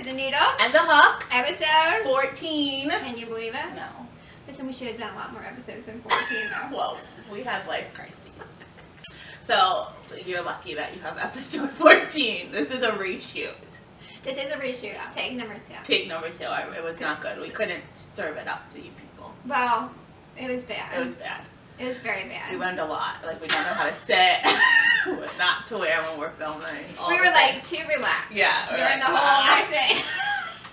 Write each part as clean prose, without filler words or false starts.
to the needle and the hook, episode 14. Can you believe it? No. Listen, we should have done a lot more episodes than 14 though. Well, we have life crises. So you're lucky that you have episode 14. This is a reshoot. This is a reshoot. I'll take number 2. Take number 2. It was not good. We couldn't serve it up to you people. Well, it was bad. It was bad. It was very bad. We learned a lot. Like, we don't know how to sit, what not to wear when we're filming. We were like too relaxed. Yeah. During the whole thing.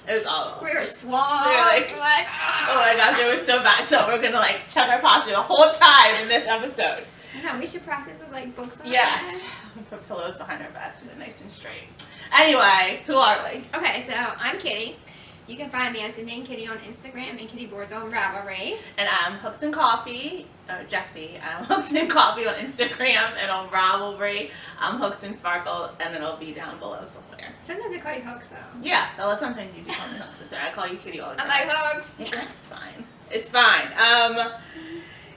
It was all. We were swamped. We were like, oh my gosh, it was so bad. So we're gonna like check our posture the whole time in this episode. No, we should practice with like books on Yes. We put pillows behind our backs and they're nice and straight. Anyway, who are we? Okay, so I'm Kitty. You can find me as the name Kitty on Instagram and Kittyboards on Raverly. And I'm Hooks and Coffee, Jessie. I'm Hooks and Coffee on Instagram and on Ravelry. I'm HooksNsparkle, and it'll be down below somewhere. Sometimes I call you Hooks though. Yeah, well, sometimes you do call me Hooks. I call you Kitty all the time. I'm like Hooks. It's fine. It's fine.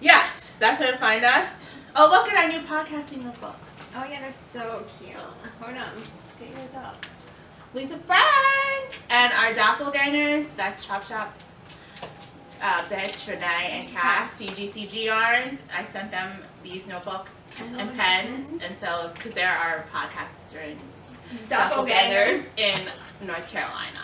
Yes, that's where to find us. Oh, look at our new podcasting notebook. Oh yeah, they're so cute. Hold on. Get yours up. Lisa Frank and our doppelgangers. That's Chop Shop, Bitch, Renee, and Cass. Cgcgyarns. I sent them these notebooks and pens, and so it's because they're our podcasters doppelgangers in North Carolina.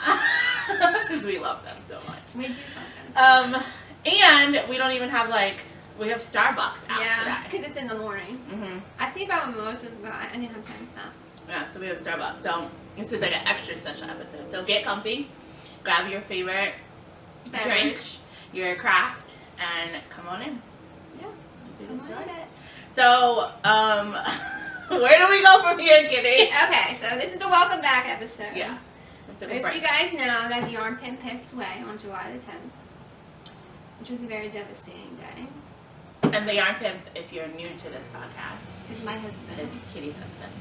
Because we love them so much. We do love them so much. And we don't even have like, we have Starbucks out yeah, today. because it's in the morning. Mm-hmm. I see about mimosas, but I didn't have time to stop. Yeah, so we have Starbucks. So this is like an extra special episode. So get comfy, grab your favorite drink, your craft, and come on in. Yeah, Let's get started. it. So, where do we go from here, Kitty? Okay, so this is the welcome back episode. Yeah. Most of you guys know that the yarn pin passed away on July the 10th, which was a very devastating day. And the yarn pimp, if you're new to this podcast, Is my husband. is Kitty's husband.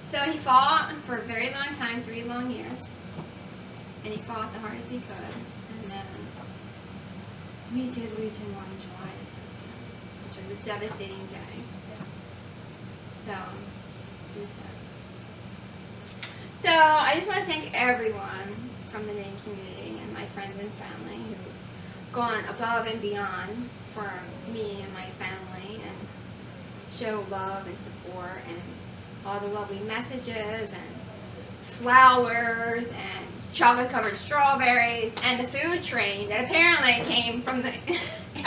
So he fought for a very long time, 3 long years. And he fought the hardest he could. And then we did lose him on July the 10th, which was a devastating day. So, it was sad. So, I just want to thank everyone from the knitting community and my friends and family who've gone above and beyond for me and my family and show love and support and all the lovely messages and flowers and chocolate-covered strawberries and the food train that apparently came from the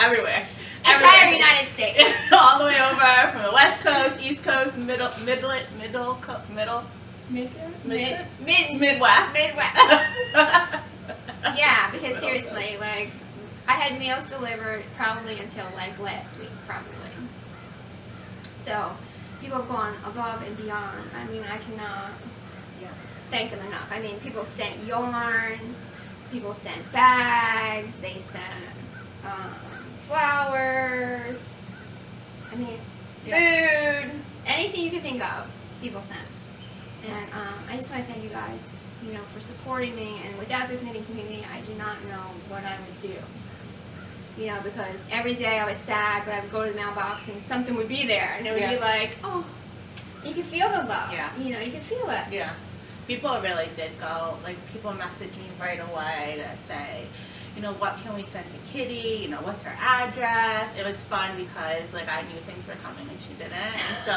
Everywhere. entire United States. All the way over from the West Coast, East Coast, Midwest. Yeah, because seriously, like, I had meals delivered probably until like last week, probably. So, people have gone above and beyond. I mean, I cannot thank them enough. I mean, people sent yarn, people sent bags, they sent flowers, I mean, food, anything you could think of, people sent. And I just want to thank you guys, you know, for supporting me. And without this knitting community, I do not know what I would do. You know, because every day I was sad, but I would go to the mailbox and something would be there. And it would be like, oh, you can feel the love. Yeah. You know, you can feel it. Yeah. People really did go, like, people messaged me right away to say, you know, what can we send to Kitty? You know, what's her address? It was fun because, like, I knew things were coming and she didn't. And so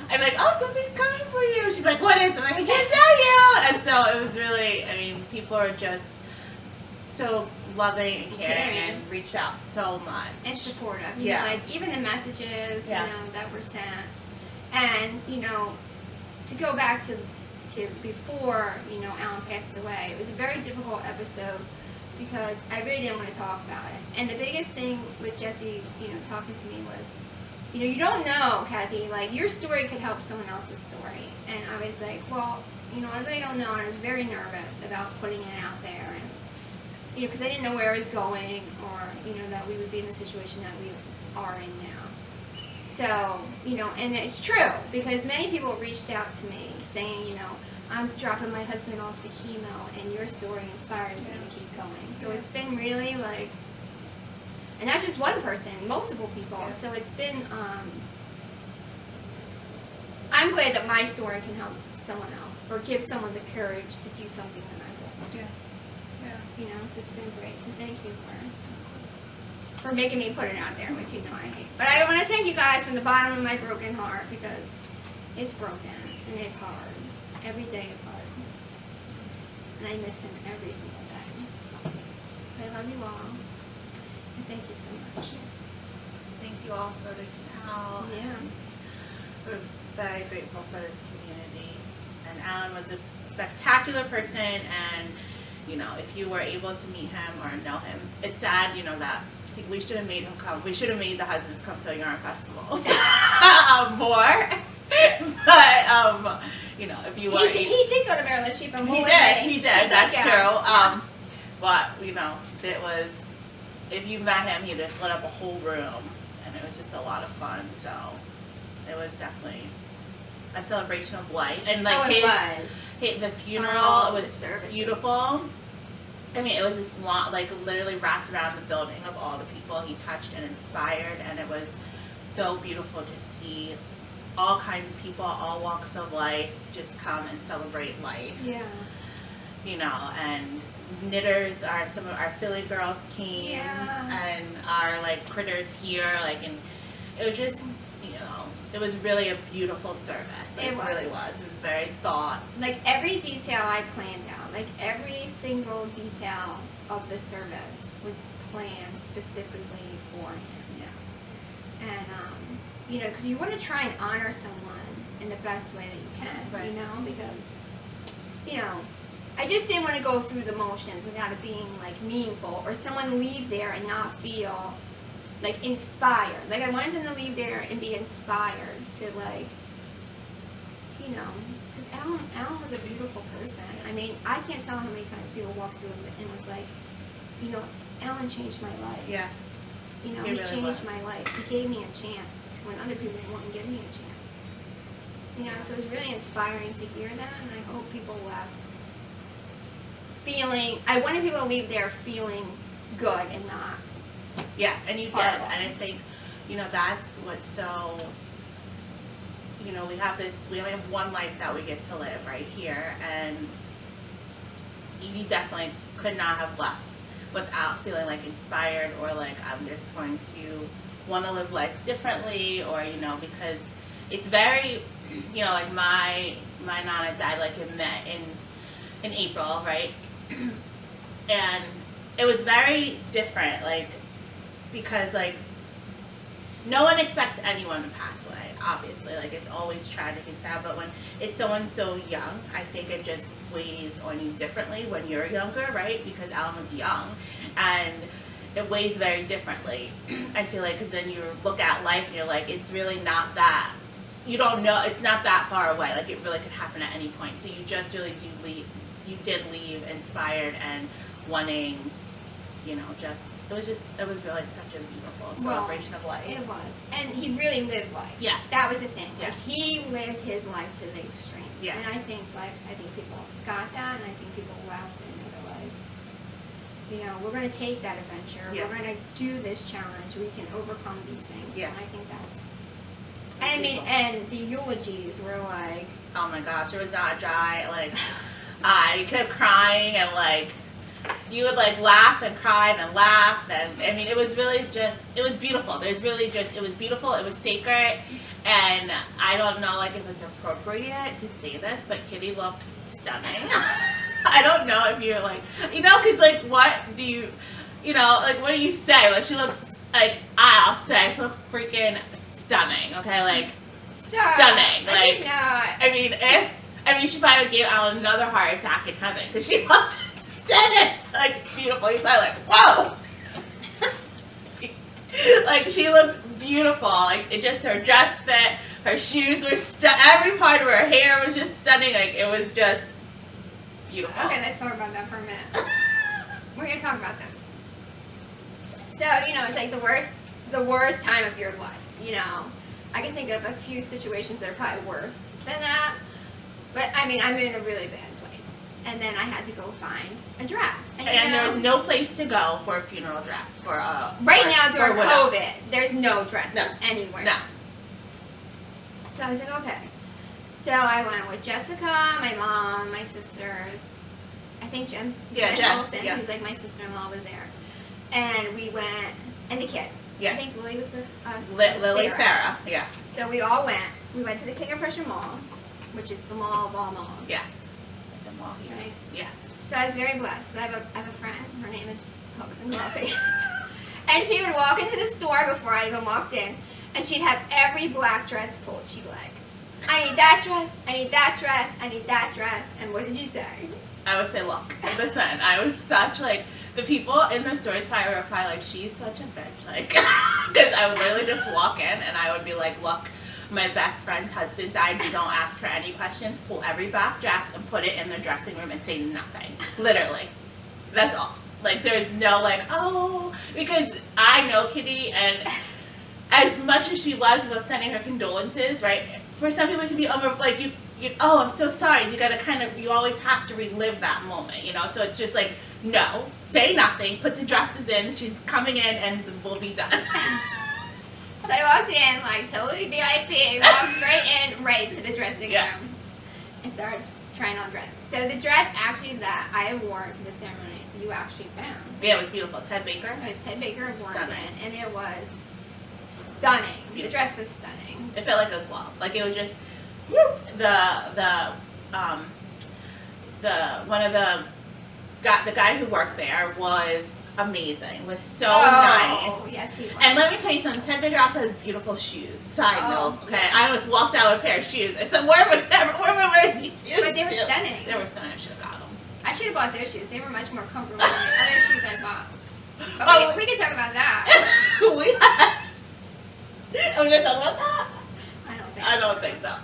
I'm like, oh, something's coming for you. She's like, what is it? I'm like, I can't tell you. And so it was really, I mean, people are just so loving and caring and reached out so much. And supportive. You Yeah. know, like, even the messages, Yeah. you know, that were sent. And, you know, to go back to before, you know, Alan passed away, it was a very difficult episode because I really didn't want to talk about it. And the biggest thing with Jessie, you know, talking to me was, you know, you don't know, Kathy, like, your story could help someone else's story. And I was like, well, you know, I really don't know. And I was very nervous about putting it out there. And, you know, because I didn't know where I was going or, you know, that we would be in the situation that we are in now. So, you know, and it's true because many people reached out to me saying, you know, I'm dropping my husband off to chemo and your story inspires me to keep going. So it's been really like, and not just one person, multiple people. Yeah. So it's been, I'm glad that my story can help someone else or give someone the courage to do something that I did. Yeah. Yeah. You know, so it's been great. So thank you for making me put it out there, which you know I hate. But I want to thank you guys from the bottom of my broken heart, because it's broken and it's hard. Every day is hard. And I miss him every single day. I love you all. And thank you so much. Thank you all for reaching out. Yeah. We're very grateful for this community. And Alan was a spectacular person, and you know, if you were able to meet him or know him, it's sad, you know, that we should have made him come. We should have made the husbands come to yarn festivals more. But you know, if you were, he did go to Maryland Sheep and Wool. He did. That's true. Yeah. But you know, it was. If you met him, he just lit up a whole room, and it was just a lot of fun. So it was definitely a celebration of life, and like the funeral was beautiful. I mean, it was just long, like literally wrapped around the building of all the people he touched and inspired, and it was so beautiful to see all kinds of people, all walks of life, just come and celebrate life. Yeah. You know, and knitters are some of our Philly girls came, and our like critters here, like, and it was just, you know, it was really a beautiful service. Like, it really was. It was very thought. Like every detail I planned out, like every single detail of the service was planned specifically for him. Yeah. And you know, because you want to try and honor someone in the best way that you can, right. You know, because, you know, I just didn't want to go through the motions without it being like meaningful, or someone leave there and not feel like inspired. Like I wanted them to leave there and be inspired to, like, you know, because Alan was a beautiful person. I mean, I can't tell how many times people walked through and was like, you know, Alan changed my life. Yeah. You know, he changed my life. He gave me a chance when other people wouldn't give me a chance. You know, so it was really inspiring to hear that, and I hope people left feeling, I wanted people to leave there feeling good and not. Yeah, and you did. And I think, you know, that's what's so, you know, we only have one life that we get to live right here, and you definitely could not have left without feeling like inspired, or like I'm just going to want to live life differently, or, you know, because it's very, you know, like my Nana died like in April, right? And it was very different, like, because like no one expects anyone to pass away, obviously, like it's always tragic and sad, but when it's someone so young, I think it just weighs on you differently when you're younger, right? Because Alan was young, and it weighs very differently. I feel like, because then you look at life and you're like, it's really not that, you don't know, it's not that far away, like it really could happen at any point. So you just really do leave, you did leave inspired and wanting, you know, just, it was really such a beautiful celebration of life. It was. And he really lived life. Yeah. That was the thing. Yeah. Like, he lived his life to the extreme. Yeah. And I think people got that, and I think people left and they were like, you know, we're going to take that adventure. Yeah. We're going to do this challenge. We can overcome these things. Yeah. And I think that's, and I mean, and the eulogies were like, oh my gosh, it was not dry. Like, I kept crying, and like, you would like laugh and cry and then laugh, and I mean, it was really just, it was beautiful. There's really just, it was beautiful, it was sacred, and I don't know like if it's appropriate to say this, but Kitty looked stunning. I don't know if you're like, you know, because like, what do you know, like, what do you say? Like, she looked, like, I'll say, she looked freaking stunning, okay, like, stunning. Like, I mean, she probably gave Alan another heart attack in heaven, because she looked stunning, like, beautiful. He's probably like, whoa! Like, she looked beautiful. Like, it just, her dress fit, her shoes were every part of her hair was just stunning. Like, it was just beautiful. okay, let's talk about that for a minute. We're going to talk about this. So, you know, it's like the worst time of your life, you know. I can think of a few situations that are probably worse than that. But, I mean, I'm in a really bad place. And then I had to go find a dress. And there was no place to go for a funeral dress. Right now, during COVID, there's no dresses anywhere. No. So I was like, okay. So I went with Jessica, my mom, my sisters. I think Jen Olsen, who's like my sister-in-law, was there. And we went, and the kids. Yeah. I think Lily was with us. Lily, Sarah. Yeah. So we all went. We went to the King of Prussia Mall, which is the mall of all malls. Yeah. It's a mall here. Right? Yeah. So I was very blessed. I have a friend. Her name is HooksNsparkle. And she would walk into the store before I even walked in, and she'd have every black dress pulled. She'd be like, I need that dress, I need that dress, I need that dress. And what did you say? I would say, look, listen, I was such, like, the people in the stores probably were probably like, she's such a bitch, like, because I would literally just walk in and I would be like, look, my best friend's husband died, you don't ask her any questions, pull every black dress and put it in the dressing room and say nothing, literally, that's all. Like, there's no, like, oh, because I know Kitty, and as much as she loves about sending her condolences, right, for some people it can be, like, you oh, I'm so sorry, you gotta kind of, you always have to relive that moment, you know, so it's just like, no, say nothing, put the dresses in, she's coming in, and we'll be done. So I walked in, like, totally VIP, walked straight in, right to the dressing room, and started trying on dresses. So the dress, actually, that I wore to the ceremony, you actually found. Yeah, it was beautiful. Ted Baker? It was Ted Baker of Warren, and it was stunning. Beautiful. The dress was stunning. It felt like a glove. Like, it was just, the guy who worked there was amazing. Was so nice. Oh, yes, he was. And let me tell you something. Ted Baker also has beautiful shoes. Side note, okay? Yes. I almost walked out with a pair of shoes. I said, where am I wearing these shoes? But they were stunning. They were stunning. I should have got them. I should have bought those shoes. They were much more comfortable than the other shoes I bought. But we can talk about that. Are we going to talk about that? I don't think so.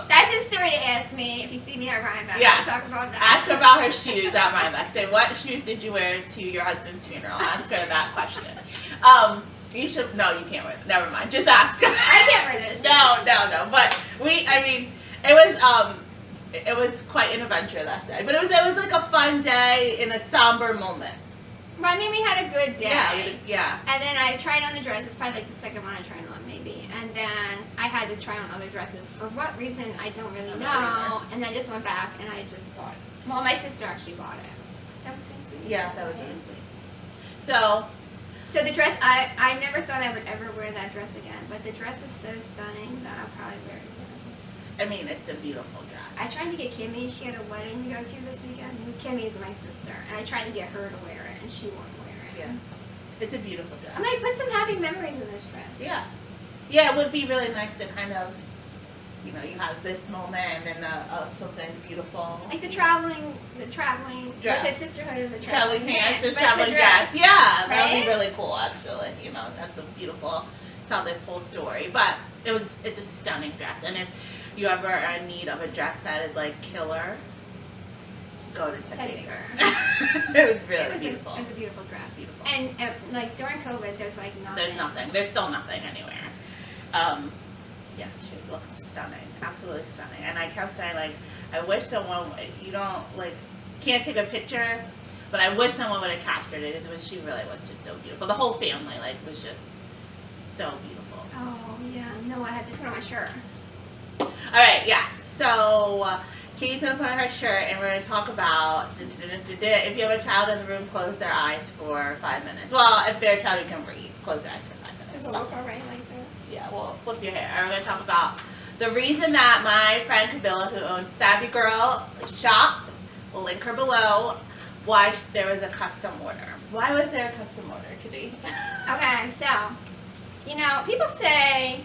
That's a story to ask me if you see me at Rhinebeck. Yeah. Let's talk about that. Ask her about her shoes at Rhinebeck. Say, what shoes did you wear to your husband's funeral? Ask her that question. You should, no, you can't wear them. Never mind. Just ask her. I can't wear those shoes. No. But it was quite an adventure that day. But it was like a fun day in a somber moment. Well, I mean, we had a good day. Yeah. And then I tried on the dress. It's probably like the second one I tried on, maybe. And then I had to try on other dresses. For what reason, I don't really know. And then I just went back and I just bought it. Well, my sister actually bought it. That was so sweet. Yeah, that was really sweet. So the dress, I never thought I would ever wear that dress again. But the dress is so stunning that I'll probably wear it again. I mean, it's a beautiful dress. I tried to get Kimmy. She had a wedding to go to this weekend. Kimmy is my sister. And I tried to get her to wear it, and she won't wear it. Yeah. It's a beautiful dress. I'm like, put some happy memories in this dress. Yeah. Yeah, it would be really nice to kind of, you know, you have this moment and then something beautiful. Like the traveling dress. Which is sisterhood of the traveling pants, the but traveling dress. dress. Yeah, Right? that would be really cool, actually. You know, that's a beautiful, tell this whole story. But it's a stunning dress. And if you ever are in need of a dress that is like killer, go to Ted Baker. It was really beautiful. It was a beautiful dress. Beautiful. And like during COVID, there's like nothing. There's nothing. There's still nothing anywhere. Yeah, she just looks stunning. Absolutely stunning. And I kept saying, like, I wish someone, you don't, like, can't take a picture, but I wish someone would have captured it. She really was just so beautiful. The whole family, like, was just so beautiful. Oh, yeah. No, I had to put on my shirt. All right, yeah. So, Katie's going to put on her shirt, and we're going to talk about if you have a child in the room, close their eyes for 5 minutes. Well, if they're a child who can read, close their eyes for 5 minutes. Does it look all right like this? Yeah, well, flip your hair. We're going to talk about the reason that my friend Kabila, who owns Savvy Girl Shop, we'll link her below, why there was a custom order. Why was there a custom order, Kitty? Okay, so, you know, people say,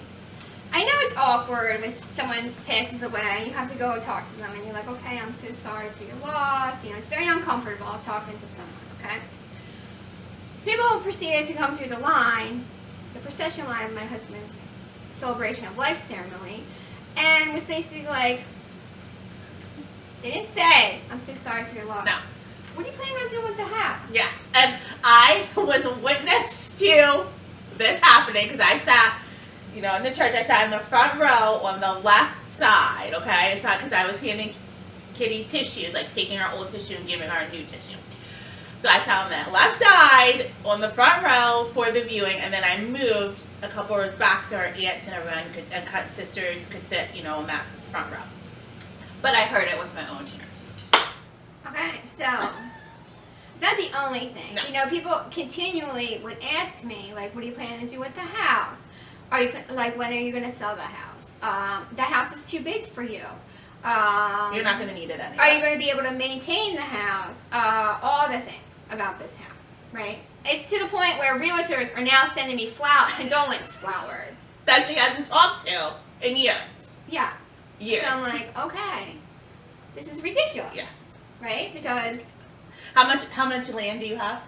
I know it's awkward when someone passes away and you have to go and talk to them and you're like, okay, I'm so sorry for your loss. You know, it's very uncomfortable talking to someone, okay? People proceeded to come through the line, the procession line of my husband's celebration of life ceremony, and was basically like, they didn't say, I'm so sorry for your loss. No. What are you planning on doing with the house? Yeah, and I was a witness to this happening because I sat, you know, in the church. I sat in the front row on the left side, okay? It's not because I was handing Kitty tissues, like taking her old tissue and giving her a new tissue. So I sat on that left side on the front row for the viewing, and then I moved a couple rows back so her aunts and everyone and sisters could sit, you know, on that front row. But I heard it with my own ears. Okay, so it's not the only thing. No. You know, people continually would ask me, like, what are you planning to do with the house? Are you like, when are you going to sell the house? The house is too big for you. You're not going to need it anymore. Are you going to be able to maintain the house? All the things about this house, right? It's to the point where realtors are now sending me condolence flowers. That she hasn't talked to in years. Yeah. Years. So I'm like, okay, this is ridiculous. Yes. Right? Because How much land do you have?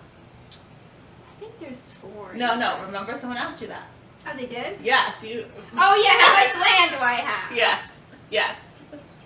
I think there's 4. No. Remember someone asked you that. Oh, they did? Yes. You. Oh, yeah. How much land do I have? Yes.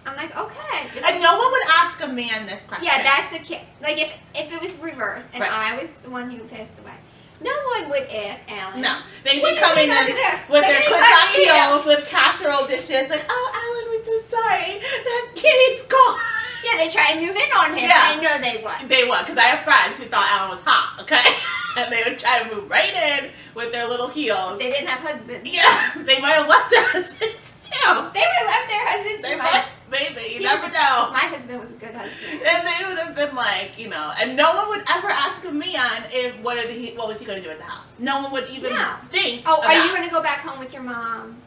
I'm like, okay. And no one would ask a man this question. Yeah, that's the kid. Like, if it was reversed and Right. I was the one who passed away, no one would ask Alan. No. They'd What be do you coming think I'm in gonna do? with Like, their he's click-on like, yeah. heels with casserole dishes. Like, oh, Alan, we're so sorry. That kitty's gone. Yeah, they try and move in on him. Yeah. I know they would. They would, because I have friends who thought Alan was hot, okay? And they would try to move right in with their little heels. They didn't have husbands. Yeah, they might have left their husbands too. They would have left their husbands. They too. might, maybe, you never know. My husband was a good husband. And they would have been like, you know, and no one would ever ask a man if what was he going to do at the house. No one would even think. Oh, about are you going to go back home with your mom?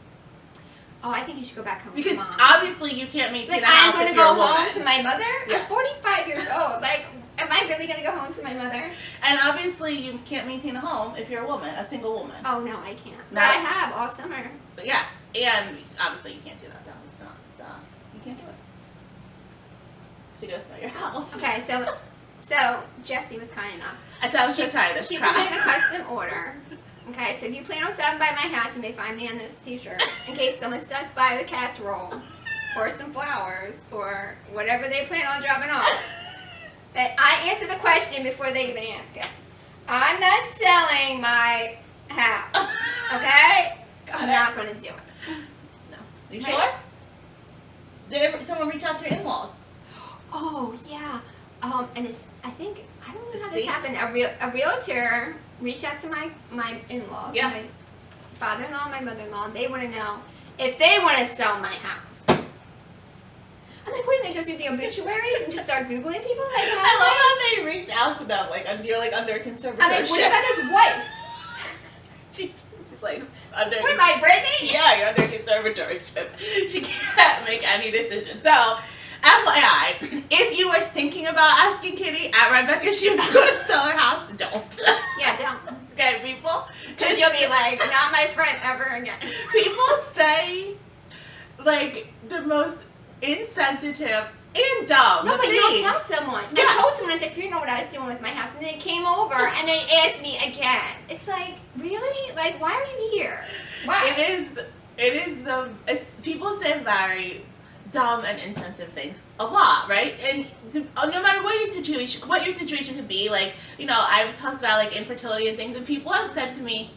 Oh, I think you should go back home with Because your mom. obviously you can't maintain Like, a house I'm going if to you're go a woman. home to my mother? Yeah. I'm 45 years old. Like, am I really going to go home to my mother? And obviously you can't maintain a home if you're a woman, a single woman. Oh, no, I can't. But No. I have all summer. But yes, and obviously you can't do that though. It's not, you can't do it. So you just know your house. Okay, so Jessie was kind enough. I said I'm so tired of this She crap. put in a custom order. Okay, so if you plan on stopping by my house, you may find me on this t-shirt in case someone stops by with a casserole or some flowers or whatever they plan on dropping off. That I answer the question before they even ask it. I'm not selling my house. Okay? I'm not going to do it. No. You Right. sure? Did someone reach out to your in-laws? Oh, yeah. And it's, I think, I don't know how this See? happened. A realtor reached out to my in-laws, Yeah. my father-in-law, my mother-in-law, and they want to know if they want to sell my house. I'm like, what, do they go through the obituaries and just start Googling people? Like, I love how they reached out to them, like, you're like under conservatorship. I'm like, what about his wife? She's like under. What am I, Brittany? Yeah, you're under conservatorship. She can't make any decision. So, FYI, if you were thinking about asking Kitty at Rhinebeck if she was going to sell her house, don't. Yeah, don't. Okay, people. Because you'll be like, not my friend ever again. People say, like, the most insensitive and dumb No, but things. you'll tell someone. Yeah. I told someone at the funeral what I was doing with my house, and they came over and they asked me again. It's like, really? Like, why are you here? Why? People say very dumb and insensitive things a lot, right? And no matter what your situation could be, like, you know, I've talked about, like, infertility and things, and people have said to me,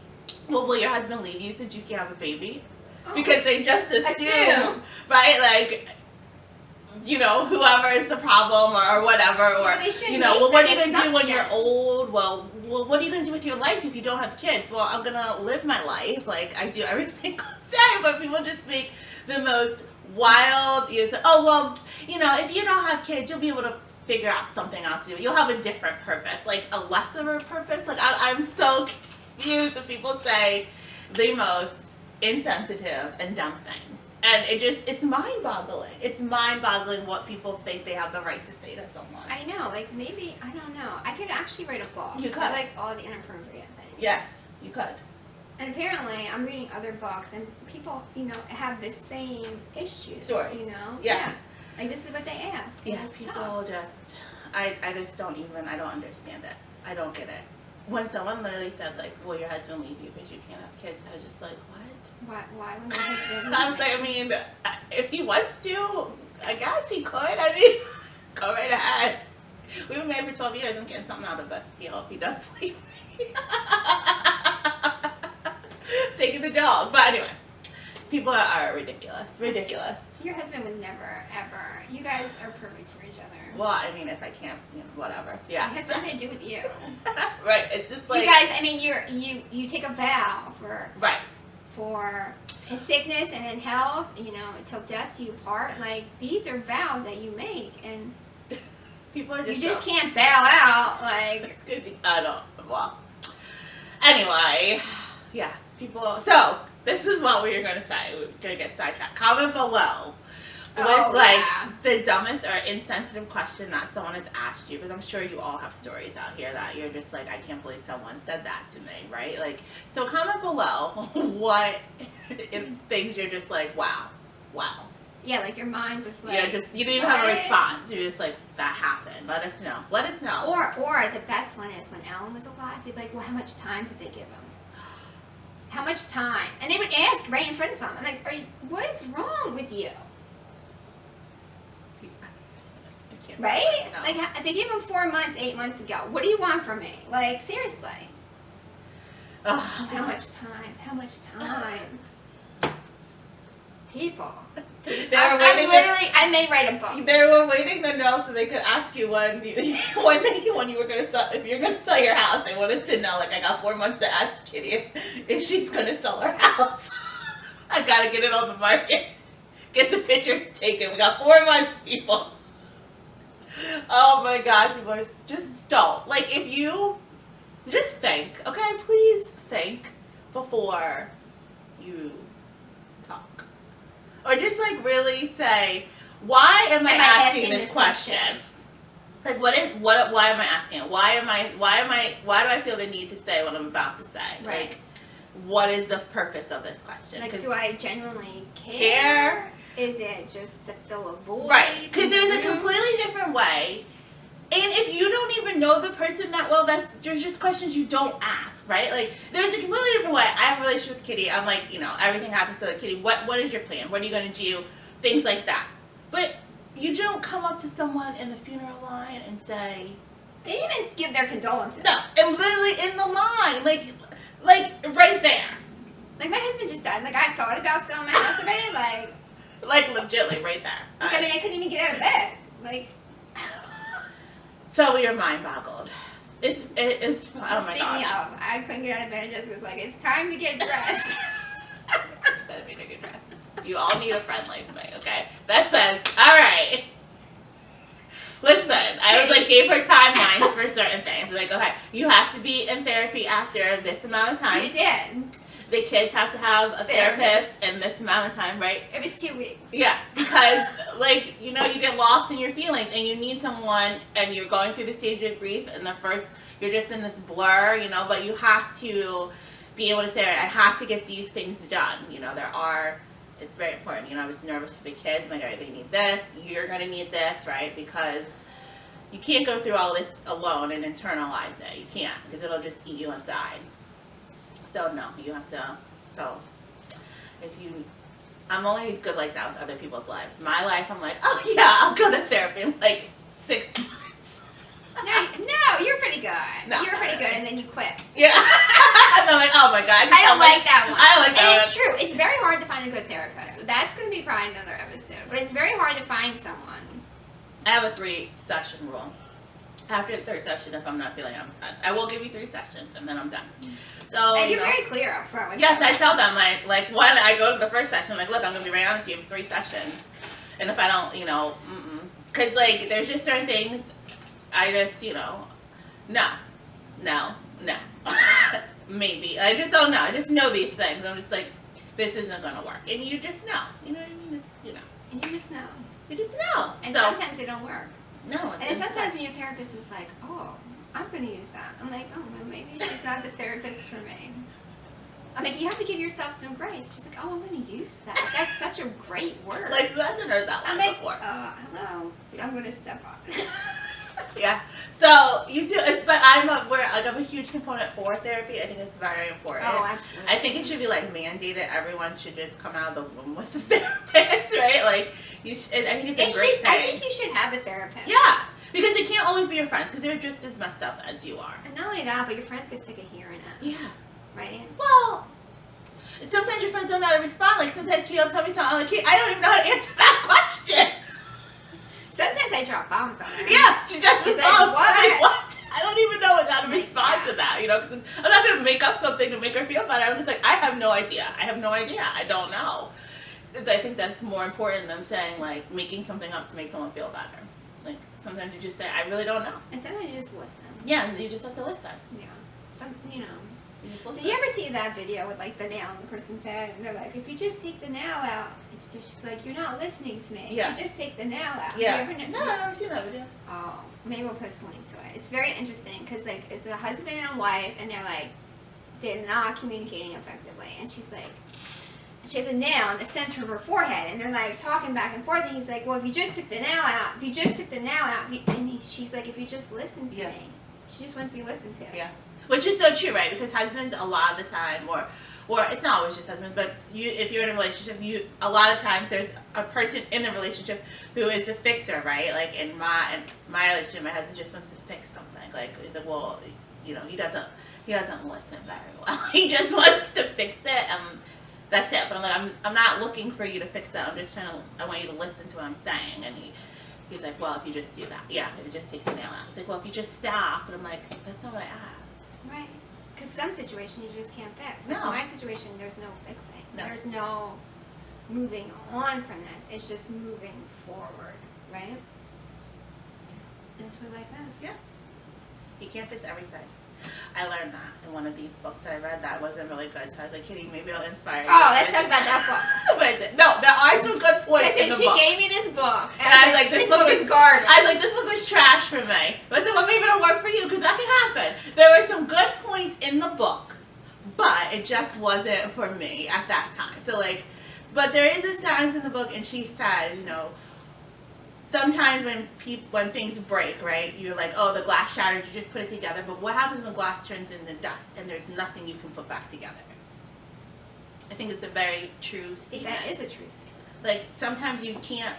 well, will your husband leave you since you can't have a baby? Because they just assume, right? Like, you know, whoever is the problem or whatever, or, you know, well, what are you going to do when you're old? Well, what are you going to do with your life if you don't have kids? Well, I'm going to live my life like I do every single day, but people just make the most wild, oh, well, you know, if you don't have kids, you'll be able to figure out something else to do. You'll have a different purpose, like a lesser purpose. Like, I'm so confused when people say the most insensitive and dumb things. And it's mind-boggling. It's mind-boggling what people think they have the right to say to someone. I know, like, maybe, I don't know. I could actually write a book. You could. I like all the inappropriate things. Yes, you could. And apparently, I'm reading other books, and people, you know, have the same issues. Stories. You know? Yeah. Like, this is what they ask. and Yeah, it's people tough. just, I just don't understand it. I don't get it. When someone literally said, like, will your husband leave you because you can't have kids, I was just like, what? Why would my husband? I was like, I mean, if he wants to, I guess he could. I mean, go right ahead. We've been married for 12 years. I'm getting something out of this deal if he does leave me. Taking the dog. But anyway, people are ridiculous. Ridiculous. Your husband would never, ever. You guys are perfect for each other. Well, I mean, if I can't, you know, whatever. Yeah. It has nothing to do with you. Right. It's just like. You guys, I mean, you take a vow for Right. for in sickness and in health, until death do you part. Like, these are vows that you make, and people are you just can't bail out. Like, I don't. Well, anyway, yes, people. So this is what we are going to say. We're going to get sidetracked. Comment below with the dumbest or insensitive question that someone has asked you, because I'm sure you all have stories out here that you're just like, I can't believe someone said that to me, right? Like, so comment below what if things you're just like, wow. Yeah, like your mind was like, you didn't even have a response. You're just like, that happened. Let us know. Or the best one is when Ellen was alive, they'd be like, well, how much time did they give him? How much time? And they would ask right in front of him. I'm like, what is wrong with you? Right? No. Like, they gave him 4 months, 8 months ago. What do you want from me? Like, seriously. How much time? How much time? People. I may write a book. They were waiting to know so they could ask you when you were gonna sell, if you're gonna sell your house. They wanted to know. Like, I got 4 months to ask Kitty if she's gonna sell her house. I gotta get it on the market. Get the pictures taken. We got 4 months, people. Oh my gosh, people are just don't. Like, if you just think, okay, please think before you talk. Or just like really say, why am I asking this question? Like, why am I asking it? Why do I feel the need to say what I'm about to say? Right. Like, what is the purpose of this question? Like, do I genuinely care? Is it just to fill a void? Right, because there's a completely different way. And if you don't even know the person that well, there's just questions you don't ask, right? Like, there's a completely different way. I have a relationship with Kitty. I'm like, everything happens to like, Kitty. What is your plan? What are you going to do? Things like that. But you don't come up to someone in the funeral line and say... They didn't even give their condolences. No, and literally in the line. Like right there. Like, my husband just died. Like, I thought about selling my house already. Like, legitly right there. I mean, I couldn't even get out of bed. Like... So you're mind boggled. It's oh my gosh. Speaking of, I couldn't get out of bed and Jessica was like, it's time to get dressed. Instead of me to get dressed. You all need a friend like me, okay? That says, alright. Listen, I was like, gave her timelines for certain things. Like, okay, you have to be in therapy after this amount of time. You did. The kids have to have a therapist in this amount of time, right? It was 2 weeks. Yeah, because, like, you get lost in your feelings and you need someone and you're going through the stage of grief and you're just in this blur, but you have to be able to say, I have to get these things done. It's very important. I was nervous for the kids. Like, all right, they need this. You're going to need this, right? Because you can't go through all this alone and internalize it. You can't, because it'll just eat you inside. So no, you have to. So I'm only good like that with other people's lives. My life, I'm like, oh yeah, I'll go to therapy in like 6 months. No, you're pretty good. No, you're pretty good, and then you quit. Yeah. And I'm like, oh my god. I don't like that one. I don't like that one. And it's true. It's very hard to find a good therapist. So that's going to be probably another episode. But it's very hard to find someone. I have a 3-session rule. After the 3rd session, if I'm not feeling I'm done, I will give you 3 sessions, and then I'm done. So, and you're very clear up front. Yes, I tell them, like when I go to the 1st session, I'm like, look, I'm going to be very honest with you, 3 sessions. And if I don't, because, like, there's just certain things, I just, no. Maybe. I just don't know. I just know these things. I'm just like, this isn't going to work. And you just know. You know what I mean? It's, And you just know. You just know. And sometimes they don't work. No. And sometimes when your therapist is like, oh, I'm going to use that. I'm like, oh, well, maybe she's not the therapist for me. I'm like, you have to give yourself some grace. She's like, oh, I'm going to use that. That's such a great word. Like, who hasn't heard that one before? Hello. I'm going to step on. Yeah. So you do. But I'm a huge component for therapy. I think it's very important. Oh, absolutely. I think it should be like mandated. Everyone should just come out of the womb with a therapist, right? Like you. I think it's a great thing. I think you should have a therapist. Yeah, because it can't always be your friends because they're just as messed up as you are. And not only that, but your friends get sick of hearing it. Yeah. Right. Well. Sometimes your friends don't know how to respond. Like sometimes Kyo tell me something. I'm like, I don't even know how to answer that question. Sometimes I drop bombs on her. Yeah, she's like, what? Like, what? I don't even know how to respond to that, 'cause I'm not going to make up something something to make her feel better. I'm just like, I have no idea. I don't know. Because I think that's more important than saying, like, making something up to make someone feel better. Like, sometimes you just say, I really don't know. And sometimes you just listen. Yeah, and you just have to listen. Yeah. You know. You just listen. Did you ever see that video with, like, the nail in the person's head? And they're like, if you just take the nail out, it's just like, you're not listening to me. Yeah. You just take the nail out. Yeah. No, I've never seen that video. Oh, maybe we'll post a link to it. It's very interesting because, like, it's a husband and a wife, and they're not communicating effectively. And she's like, she has a nail in the center of her forehead, and they're, like, talking back and forth, and he's like, well, if you just took the nail out, she's like, if you just listen to me. She just wants to be listened to. Yeah. Which is so true, right? Because husbands, a lot of the time, or it's not always just husbands, but if you're in a relationship, a lot of times there's a person in the relationship who is the fixer, right? Like in my relationship, my husband just wants to fix something. Like he's like, well, you know, he doesn't listen very well. He just wants to fix it, that's it. But I'm like, I'm not looking for you to fix that. I want you to listen to what I'm saying. And he's like, well, if you just do that, yeah, if you just take the nail out. He's like, well, if you just stop. And I'm like, that's not what I asked. Right. Because some situations you just can't fix. Like No. in my situation, there's no fixing. No. There's no moving on from this. It's just moving forward, right? And that's what life is. Yeah. You can't fix everything. I learned that in one of these books that I read that wasn't really good. So I was like, Kitty, maybe I'll inspire you. Oh, let's talk about that book. But no, there are some good points in the she book. gave me this book. And I was like, this book is garbage. I was like, this book was trash for me. But I said, well, maybe it'll work for you because that can happen. There were some good points in the book, but it just wasn't for me at that time. So like, but there is a sentence in the book, and she says, you know, sometimes when things break, right, you're like, oh, the glass shattered, you just put it together. But what happens when glass turns into dust and there's nothing you can put back together? I think it's a very true statement. That is a true statement. Like, sometimes you can't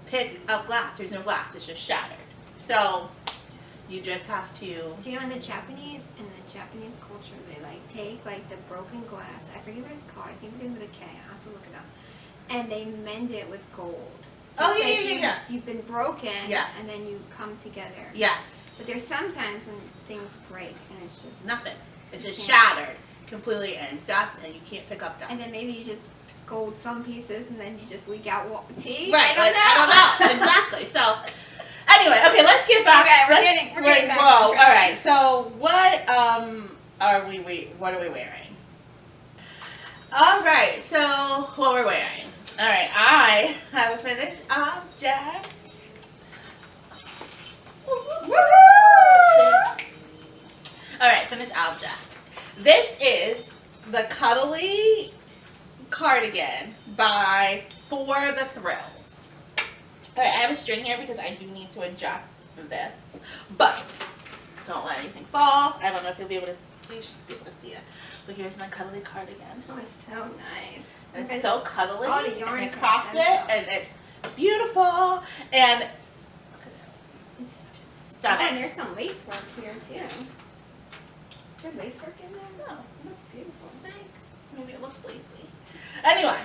pick up glass. There's no glass. It's just shattered. So, you just have to... Do you know in the Japanese culture, they, like, take, like, the broken glass. I forget what it's called. I think it begins with a K. I have to look it up. And they mend it with gold. So Oh, it's yeah. You've been broken, Yes. and then you come together. Yeah. But there's sometimes when things break, and it's just... Nothing. It's just shattered completely and dust, and you can't pick up dust. And then maybe you just gold some pieces, and then you just leak out tea. Right. I don't know. Exactly. So, anyway, okay, let's get back. Okay, we're getting back. Whoa. All right. So, what are we wearing? All right. So, what we're wearing. All right. I have a finished object. Woo! All right, finished object. This is the Cuddly cardigan by For the Thrills. All right, I have a string here because I do need to adjust this, but don't let anything fall. I don't know if you'll be able to see. You should be able to see it. But here's my Cuddly cardigan. Oh, it's so nice. And it's so cuddly. Oh, the yarn and I cropped it, and it's beautiful. And It's stunning. Oh, and there's some lace work here too. Is there lace work in there? No. It looks beautiful. Maybe it looks lacy. Anyway,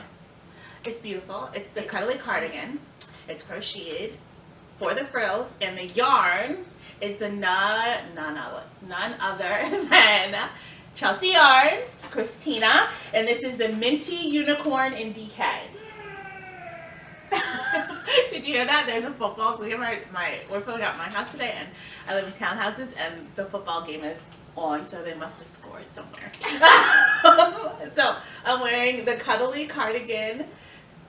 it's beautiful. It's the Cuddly cardigan. It's crocheted for the frills, and the yarn is the none other than Cgcgyarns, Christina, and this is the Minty Unicorn in DK. Did you hear that? There's a football game. We're filling out my house today, and I live in townhouses, and the football game is on, so they must have scored somewhere. So I'm wearing the Cuddly cardigan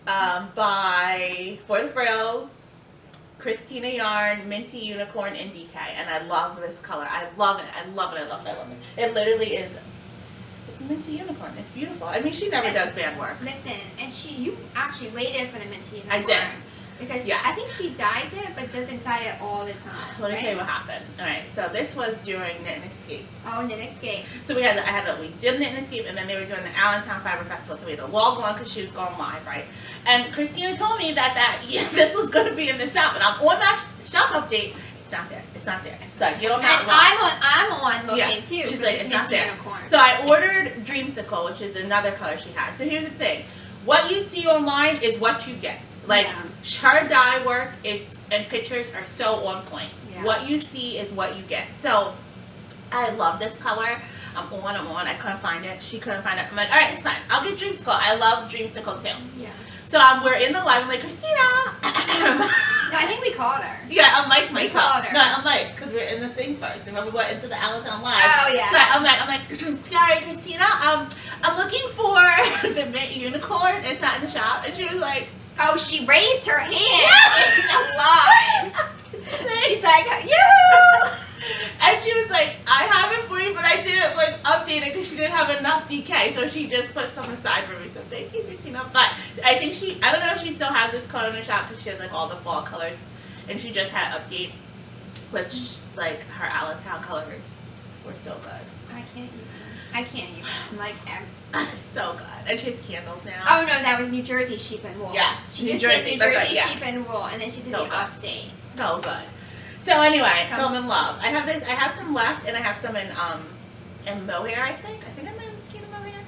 by For the Frills, Christina yarn, Minty Unicorn, and DK, and I love this color. I love it. I love it. I love it. I love it. It literally is Minty Unicorn. It's beautiful. I mean, she never does bad work. Listen, and you actually waited for the Minty Unicorn. I did. Because Yeah. I think she dyes it, but doesn't dye it all the time. Let me right? tell you what happened. All right, so this was during Knit and Escape. Oh, Knit and Escape. So we did Knit and Escape, and then they were doing the Allentown Fiber Festival, so we had to log on because she was going live, right? And Christina told me that this was going to be in the shop, and I'm on that shop update. It's not there. It's not there. So I get on that. And I'm on looking too. She's for like, this it's not Minty there. Unicorn. So I ordered Dreamsicle, which is another color she has. So here's the thing. What you see online is what you get. Like, her dye work and pictures are so on point. Yeah. What you see is what you get. So, I love this color. I'm on. I couldn't find it. She couldn't find it. I'm like, all right, it's fine. I'll get Dreamsicle. I love Dreamsicle too. Yeah. So we're in the live. I'm like, Christina. No, I think we called her. Yeah, I'm like, we called her. No, I'm like, because we're in the thing first. Remember, we went into the Allentown live. Oh yeah. So I'm like, sorry, Christina. I'm looking for the mint unicorn. It's not in the shop. And she was like, oh, she raised her hand in the live. She's like, yoo! And she was like, I have it for you, but I didn't like update it because she didn't have enough DK, so she just put some aside for me. So thank you, Christina. But I think I don't know if she still has this color in her shop because she has like all the fall colors, and she just had an update, which like her Allentown colors were so good. I can't even. Like, so good. And she has candles now. oh no, that was New Jersey sheep and wool. Yeah, she New just Jersey, did New that's Jersey right, yeah. sheep and wool, and then she did So the good. update. So good. So anyway, so I'm in love. I have some left, and I have some in mohair. I think I might have skein in mohair.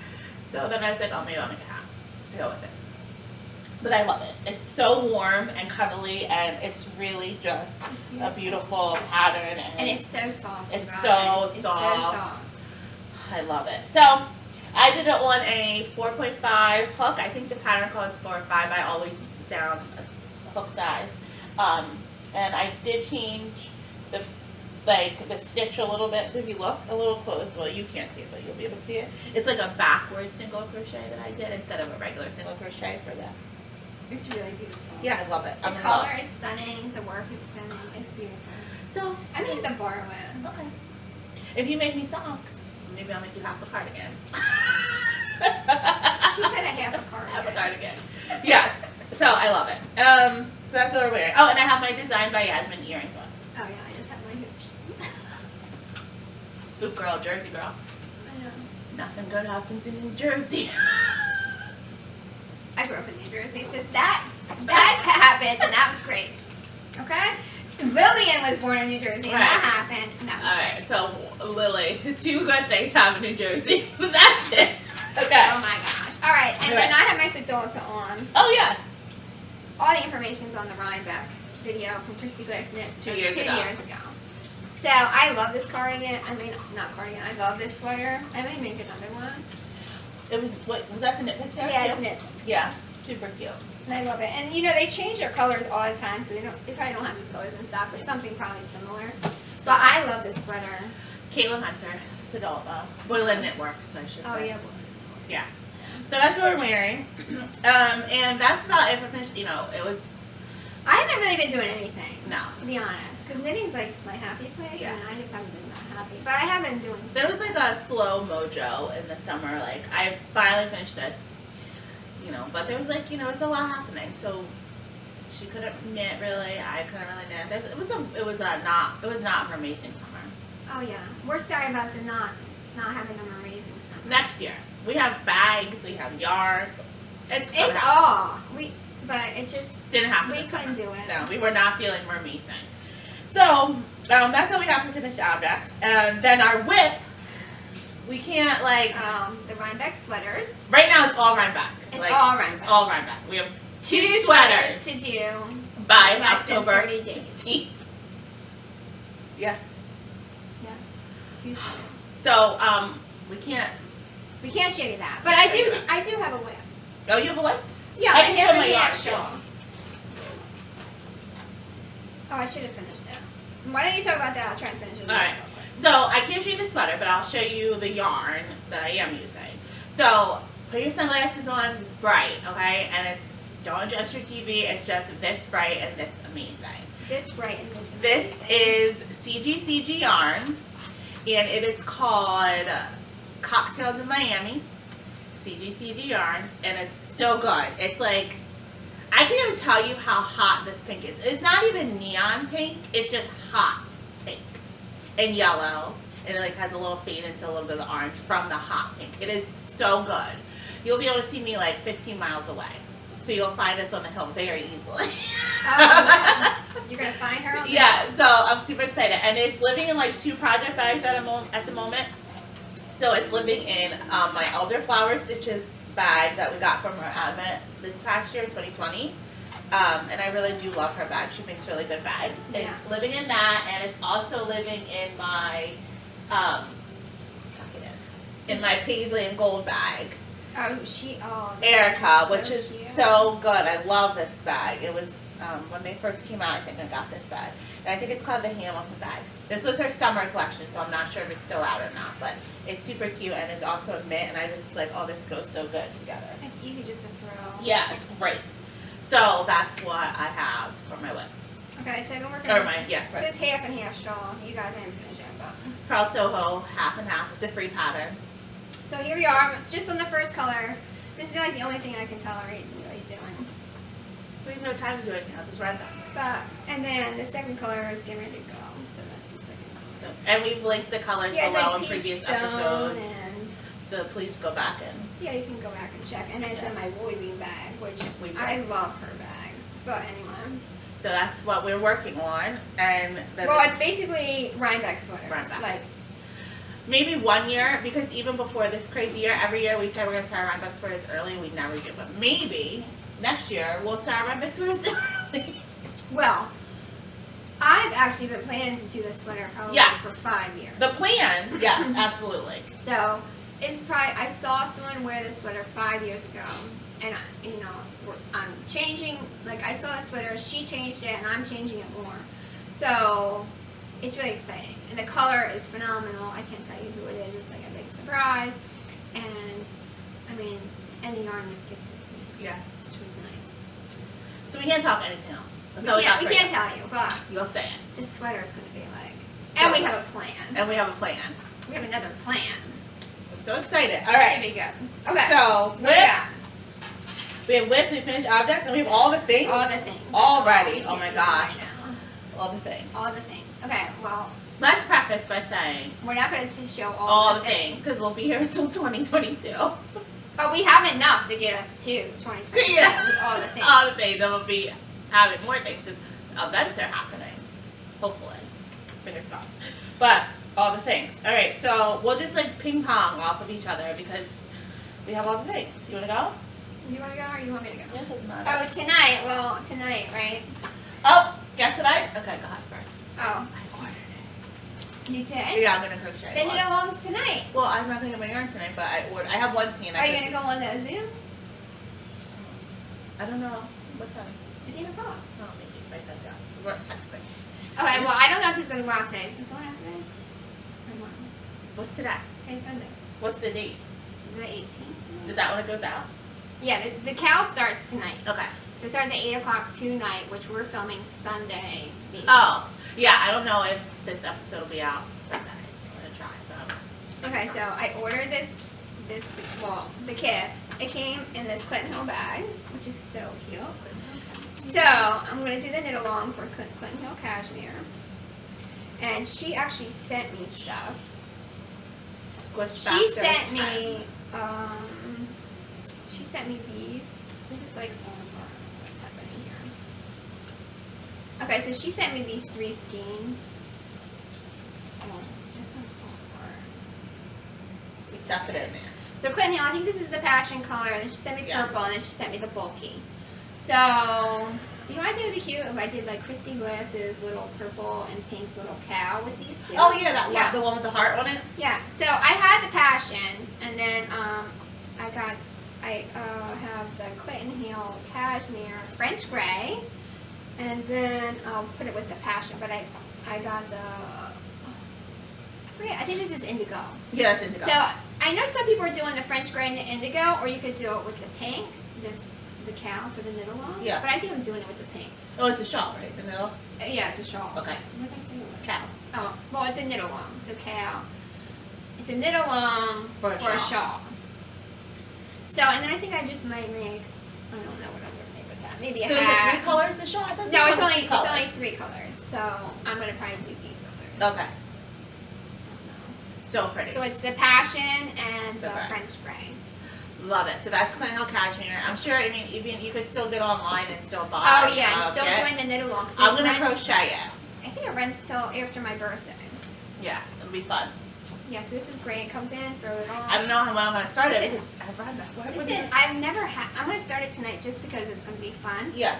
So then I was like, oh, maybe I'll make a hat to go with it. But I love it. It's so warm and cuddly, and it's really just a beautiful pattern. And it's so soft. It's you so guys. It's soft. so soft. I love it. So I did it on a 4.5 hook. I think the pattern calls for 5. I always down hook size. And I did change the stitch a little bit. So if you look a little close, well, you can't see it, but you'll be able to see it. It's like a backward single crochet that I did instead of a regular single crochet for this. It's really beautiful. Yeah, I love it. The color is stunning. The work is stunning. It's beautiful. So I may have to borrow it. okay. If you make me socks, maybe I'll make you half a cardigan. She said a half a cardigan. Half a cardigan. Yes. So I love it. So that's what we're wearing. Oh, and I have my DesignByYasmen earrings on. Oh yeah, I just have my hoops. Hoop girl, Jersey girl. I know. Nothing good happens in New Jersey. I grew up in New Jersey, so that happened, and that was great. Okay? Lillian was born in New Jersey, and that happened, and that was Alright, so Lily, 2 good things happen in New Jersey. But that's it. Okay. Oh my gosh. Alright, and then I have my Soldtna on. Oh, yes. All the information's on the Rhinebeck video from Christy Glass Knits 2 years ago. So I love this cardigan. I mean, not cardigan. I love this sweater. I may make another one. It was, what, was that the knit picture? Yeah, it's knit. Yeah, super cute. And I love it. And you know, they change their colors all the time, so they probably don't have these colors in stock, but something probably similar. But I love this sweater. Caitlin Hunter, Soldtna, Boylan Knit Works, I should say. Oh yeah. Yeah. So that's what we're wearing. And that's about it for finished. You know, it was. I haven't really been doing anything. No. To be honest. Because knitting's like my happy place, Yeah. and I just haven't been that happy. But I have been doing So it was like a slow mojo in the summer. Like, I finally finished this. You know, but there was like, you know, there's a lot happening. So she couldn't knit really. I couldn't really knit. It was not an amazing summer. Oh yeah. We're sorry about the not having an amazing summer. Next year. We have bags, we have yarn. It's all. But it just didn't happen. We couldn't do it. No, we were not feeling mermaiding. So that's all we have for finished objects. And then our whip, we can't like the Rhinebeck sweaters. Right now it's all Rhinebeck. It's all Rhinebeck. It's all Rhinebeck. We have 2 sweaters to do by less October. than 30 days. Yeah. Yeah. 2 sweaters. So we can't show you that, but I do have a whip. Oh, you have a whip? Yeah, I can show my the yarn. extra. Oh, I should have finished it. Why don't you talk about that? I'll try and finish it. Alright. So I can't show you the sweater, but I'll show you the yarn that I am using. So put your sunglasses on. It's bright, okay? And don't adjust your TV. It's just this bright and this amazing. This bright and this This amazing. is Cgcgyarns, and it is called Cocktails in Miami. Cgcgyarns, and it's so good. It's like, I can't even tell you how hot this pink is. It's not even neon pink. It's just hot pink and yellow, and it like has a little fade into a little bit of orange from the hot pink. It is so good. You'll be able to see me like 15 miles away, so you'll find us on the hill very easily. Oh, you're gonna find her on the Yeah, so I'm super excited, and it's living in like 2 project bags at the moment. So it's living in my Elderflower Stitches bag that we got from her advent this past year, 2020. And I really do love her bag. She makes really good bags. Yeah. It's living in that, and it's also living in my, tuck it in. in my paisley and gold bag. so Erica, which is cute. so good. I love this bag. It was when they first came out, I think I got this bag. And I think it's called the Hamilton bag. This was her summer collection, so I'm not sure if it's still out or not, but it's super cute and it's also a mint, and I just like, oh, this goes so good together. It's easy just to throw. Yeah, it's great. So that's what I have for my whips. Okay, so I've been working Or on my, yeah, right. this half and half shawl. You guys didn't finish it, but. Purl Soho, half and half. It's a free pattern. So here we are. It's just on the first color. This is like the only thing I can tolerate really doing. We have no time to do anything else. It's random. But, and then the second color is getting ready to go. So that's the second color. So, and we've linked the colors Yeah, it's below like in previous peach stone episodes. and So please go back and yeah, you can go back and check. And then it's in my woolly bean bag, which I love her bags. But anyway. so that's what we're working on. And Well, it's basically Rhinebeck sweaters. Rhinebeck. Like, maybe 1 year, because even before this crazy year, every year we said we're gonna start Rhinebeck sweaters early, we never do. But maybe next year we'll start Rhinebeck sweaters early. well, I've actually been planning to do this sweater probably Yes. for 5 years. The plan, yes, absolutely. So it's probably, I saw someone wear this sweater 5 years ago, and I'm changing. Like, I saw the sweater, she changed it, and I'm changing it more. So it's really exciting, and the color is phenomenal. I can't tell you who it is. It's like a big surprise, and I mean, and the yarn was gifted to me, Yeah. which was nice. So we can't talk anything else. That's all We got for can't you. tell you, but You'll say it. this sweater is going to be like, So and we have a plan. And we have a plan. We have another plan. I'm so excited. All It right. should be good. Okay. So whips. Yeah. We have whips, we finished objects, and we have all the things. All the things. Already. That's Oh all my we gosh. can do right now. All the things. All the things. Okay, well, Let's preface by saying we're not going to show all the things, because we'll be here until 2022. But we have enough to get us to 2020 Yeah. with all the things. All the things. Then we'll be having more things, because events are happening. Hopefully. Fingers crossed. But all the things. Alright, so we'll just like ping pong off of each other, because we have all the things. You want to go? You want to go or you want me to go? Yeah, it doesn't matter. Oh, tonight, right? Oh, guess what Okay, go ahead first. Oh, I ordered it. you did? Yeah, I'm gonna crochet. Then you one. know longs tonight. Well, I'm not gonna get my yarn tonight, but I have one scene. Are you going to go on the Zoom? I don't know. What time? It's 8 o'clock. Oh, maybe. Write that down. We're texting. Okay, well, I don't know if it's going to go out today. Is this going out today? Or tomorrow? What's today? Today's Sunday. What's the date? The 18th. Is that when it goes out? Yeah, the cow starts tonight. Okay. So it starts at 8 o'clock tonight, which we're filming Sunday. Oh, yeah. I don't know if this episode will be out Sunday. I'm gonna try, but Okay, so I ordered the kit. It came in this Clinton Hill bag, which is so cute. So I'm going to do the knit along for Clinton Hill Cashmere. And she actually sent me stuff. She sent me these. This is like falling apart. What's happening here? Okay, so she sent me these 3 skeins. Oh, this one's falling apart. Stuff it in there. So Clinton Hill, I think this is the passion color, and then she sent me purple, and then she sent me the bulky. So, you know, I think it would be cute if I did like Christy Glass's little purple and pink little cow with these 2. Oh yeah, that one, the one with the heart on it. Yeah. So I had the passion, and then I have the Clinton Hill Cashmere French gray, and then I'll put it with the passion. But I got the I think this is indigo. Yeah, it's indigo. So I know some people are doing the French gray and the indigo, or you could do it with the pink, the cow for the knit along. Yeah. But I think I'm doing it with the pink. Oh, it's a shawl, right? The middle. Yeah, it's a shawl. Okay. What did I say it was? Cow. Oh, well, it's a knit along, so cow. It's a knit along For a shawl. So, and then I think I just might make, I don't know what I'm gonna make with that. Maybe a So is it hat. 3 colors the shawl? I thought No, this it's one was only 2 colors. 3 colors. So I'm gonna probably do these colors. Okay. So pretty. So it's the passion and the Okay. French gray. Love it. So that's Clinton Hill Cashmere. I'm sure, I mean, even you could still get online and still buy. Oh yeah, and still kit. doing the knit along. So I'm it gonna runs- crochet it. I think it runs till after my birthday. Yeah, it'll be fun. Yeah, so this is great. It comes in, throw it on. I don't know when I'm gonna start it. Listen. because I've read that. What would Listen, you- I've never had. I'm gonna start it tonight just because it's gonna be fun. Yeah.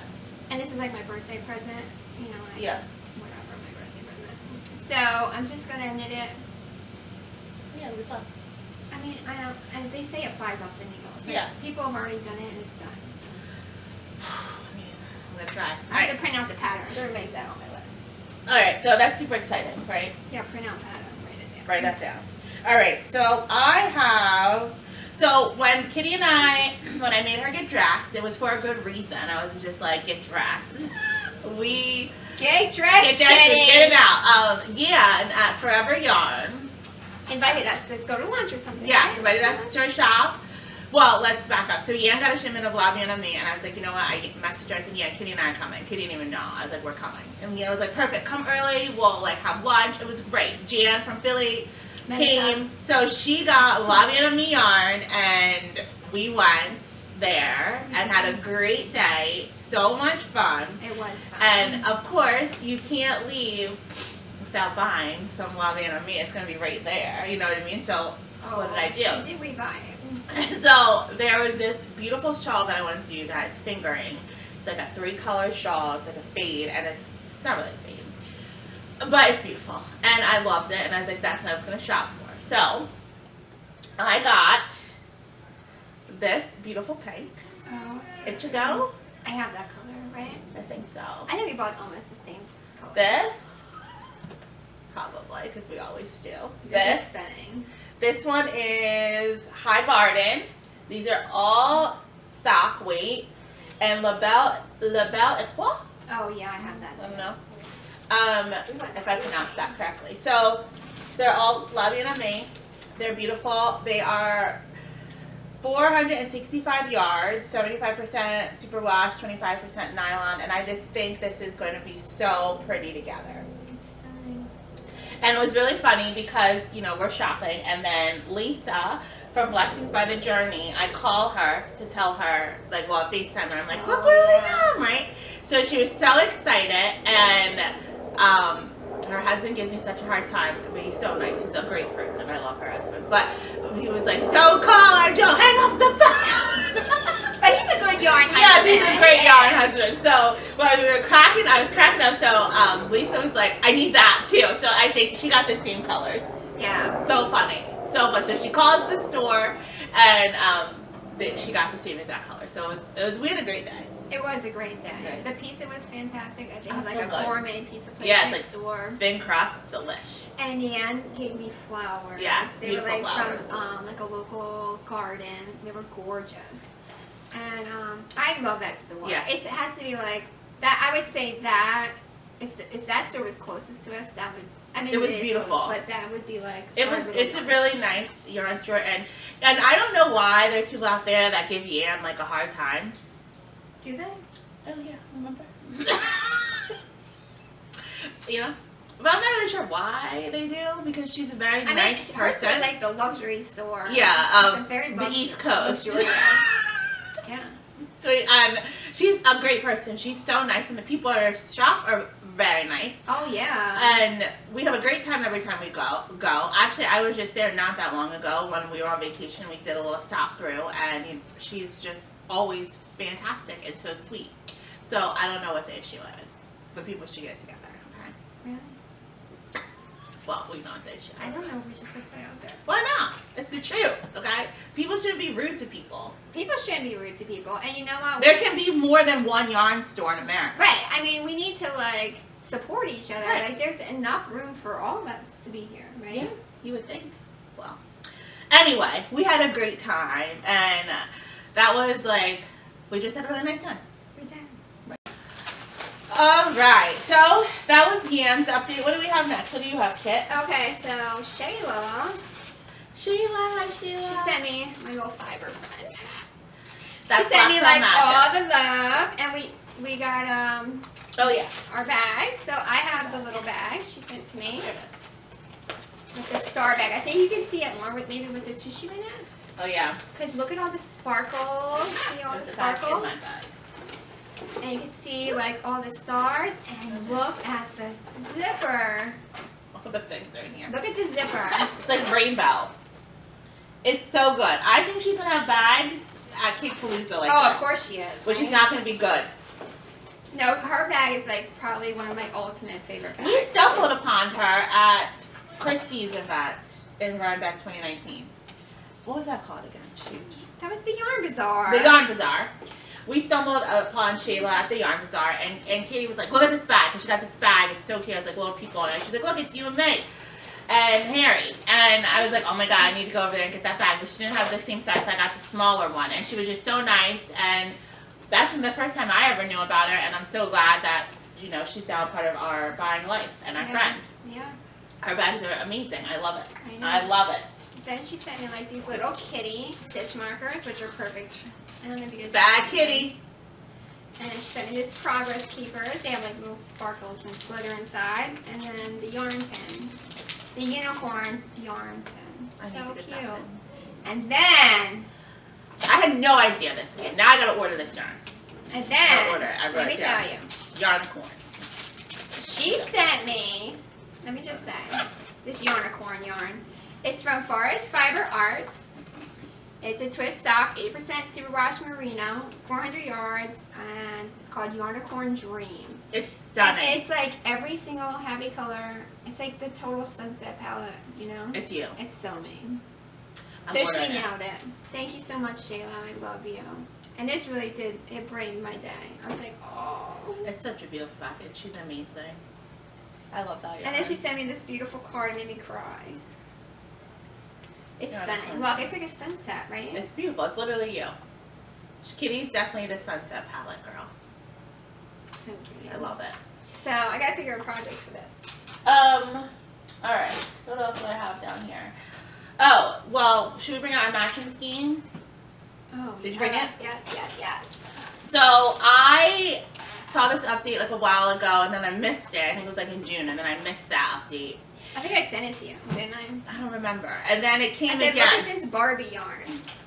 And this is like my birthday present. You know, like Yeah. whatever, my birthday present. So I'm just gonna knit it. Yeah, it'll be fun. I mean, I don't, and they say it flies off the needle. Like, Yeah. people have already done it and it's done. I'm gonna try. I have to print out the pattern. I'm gonna make that on my list. Alright, so that's super exciting, right? Yeah, print out pattern. Write it down. Write that down. Alright, so I have, so when Kitty and when I made her get dressed, it was for a good reason. I wasn't just like, get dressed. We Get dressed, get dressed and Kitty. get it out. Yeah, and at Forever Yarn. Invited us to go to lunch or something. Yeah, right? invited us to our shop. Well, let's back up. So Yan got a shipment of Bien Aimee, and I was like, you know what? I messaged her. I said, yeah, Kitty and I are coming. Kitty didn't even know. I was like, we're coming. And Yan was like, perfect. Come early. We'll like have lunch. It was great. Jan from Philly came. So she got Bien Aimee yarn, and we went there and had a great day. So much fun. It was fun. And of course, you can't leave without buying some Bien Aimee. It's gonna be right there. You know what I mean? So what did I do? Did we buy it? So there was this beautiful shawl that I wanted to do you guys fingering. It's like a 3-color shawl. It's like a fade, and it's not really a fade, but it's beautiful. And I loved it, and I was like, that's what I was gonna shop for. So I got this beautiful pink. Oh, Ichigo. I have that color, right? I think so. I think we bought almost the same color. This, probably, because we always do. This is stunning. This one is High Garden. These are all sock weight. And La Belle Epoix? Oh yeah, I have that I too. don't know. If I pronounced that correctly. So they're all Bien Aimee. They're beautiful. They are 465 yards, 75% superwash, 25% nylon, and I just think this is going to be so pretty together. It's stunning. And it was really funny because, you know, we're shopping, and then Lisa from Blessings by the Journey, I call her to tell her, like, well, FaceTime her, I'm like, look where I am, right? So she was so excited, and her husband gives me such a hard time, but he's so nice. He's a great person. I love her husband. But he was like, don't call her, don't hang up the phone. But he's a good yarn husband. Yes, he's a great yarn husband. So while we were cracking, I was cracking up. So Lisa was like, I need that too. So I think she got the same colors. Yeah. So funny. So fun. So she called the store, and she got the same exact color. So we had a great day. It was a great day. Right. The pizza was fantastic. I think Oh, it was like so a good. gourmet pizza place Yeah, it's next door. Thin crust, it's delish. And Yan gave me flowers. Yes, they were beautiful like flowers. from like a local garden. They were gorgeous. And I love that store. Yeah. It has to be like that. I would say that if that store was closest to us, that would. I mean, It was is beautiful. close, but that would be like. It's a really nice yarn store, and I don't know why there's people out there that give Yan like a hard time. Do they? Oh yeah, remember? You know, but I'm not really sure why they do, because she's a very nice person. Hers is like the luxury store. Yeah, it's a very the East Coast. luxurious. Yeah. Sweet, and she's a great person. She's so nice, and the people at her shop are very nice. Oh yeah. And we have a great time every time we go. Actually, I was just there not that long ago when we were on vacation. We did a little stop through, and she's just always fantastic and so sweet. So I don't know what the issue is, but people should get together. Okay. Really? Well, we know what the issue is. I don't know if we should put that out there. Why not? It's the truth. Okay. People shouldn't be rude to people. People shouldn't be rude to people, and you know what? There can be more than one yarn store in America. Right. I mean, we need to like support each other. Right. Like, there's enough room for all of us to be here, right? Yeah, you would think. Well, anyway, we had a great time, and that was like, we just had a really nice time. All right, so that was Yan's update. What do we have next? What do you have, Kit? Okay, so Shayla, Sheila. she sent me my little fiber friend. That's She sent me like all magic. the love, and we got Oh yeah. our bag. So I have the little bag she sent to me with the star bag. I think you can see it more with maybe with the tissue in it. Oh yeah. Cause look at all the sparkles. See all the There's a bag in sparkles. my bag. And you can see like all the stars, and look at the zipper. All the things are in here. Look at the zipper. It's like rainbow. It's so good. I think she's gonna have bags at CAKEpalooza like Oh, this. of course she is. Which is right? not gonna be good. No, her bag is like probably one of my ultimate favorite bags. We stumbled upon her at Christie's event in Rhinebeck 2019. what was that called again? Shoot. That was the Yarn Bazaar. The Yarn Bazaar. We stumbled upon Shayla at the Yarn Bazaar, and Katie was like, look at this bag. And she got this bag. It's so cute. It's like little people on it. She's like, look, it's you and me. And Harry. And I was like, oh my God, I need to go over there and get that bag. But she didn't have the same size, so I got the smaller one. And she was just so nice. And that's the first time I ever knew about her. And I'm so glad that, you know, she's now part of our buying life and our friend. Yeah. Her bags are amazing. I love it. I know. I love it. Then she sent me like these little kitty stitch markers, which are perfect. I don't know if you guys Bad kitty. And then she sent me this progress keepers. They have like little sparkles and glitter inside. And then the yarn pin. The unicorn yarn pin. I So need to get cute. that one. And then, I had no idea this thing. Now I gotta order this yarn. and I'll then, order it. I wrote let me it down. tell you. Yarnicorn. She sent me, let me just say, this Yarnicorn yarn. It's from Forest Fiber Arts. It's a twist sock, 8% superwash merino, 400 yards, and it's called Yarnicorn Dreams. It's stunning. And it's like every single heavy color. It's like the total sunset palette, you know? It's you. It's so me. I'm So ordering she it. nailed it. Thank you so much, Shayla. I love you. And this really did, it brightened my day. I was like, oh. It's such a beautiful package. She's amazing. I love that yarn. And then she sent me this beautiful card, made me cry. It's Yeah, stunning. Look, it's like a sunset, right? It's beautiful. It's literally you. Kitty's definitely the sunset palette girl. So cute. I love it. So I gotta figure out a project for this. Alright. What else do I have down here? Oh, well, should we bring out our matching scheme? Oh, Did you bring it? Yes. So I saw this update like a while ago, and then I missed it. I think it was like in June, and then I missed that update. I think I sent it to you, didn't I? I don't remember. And then it came I said, again. look at this Barbie yarn.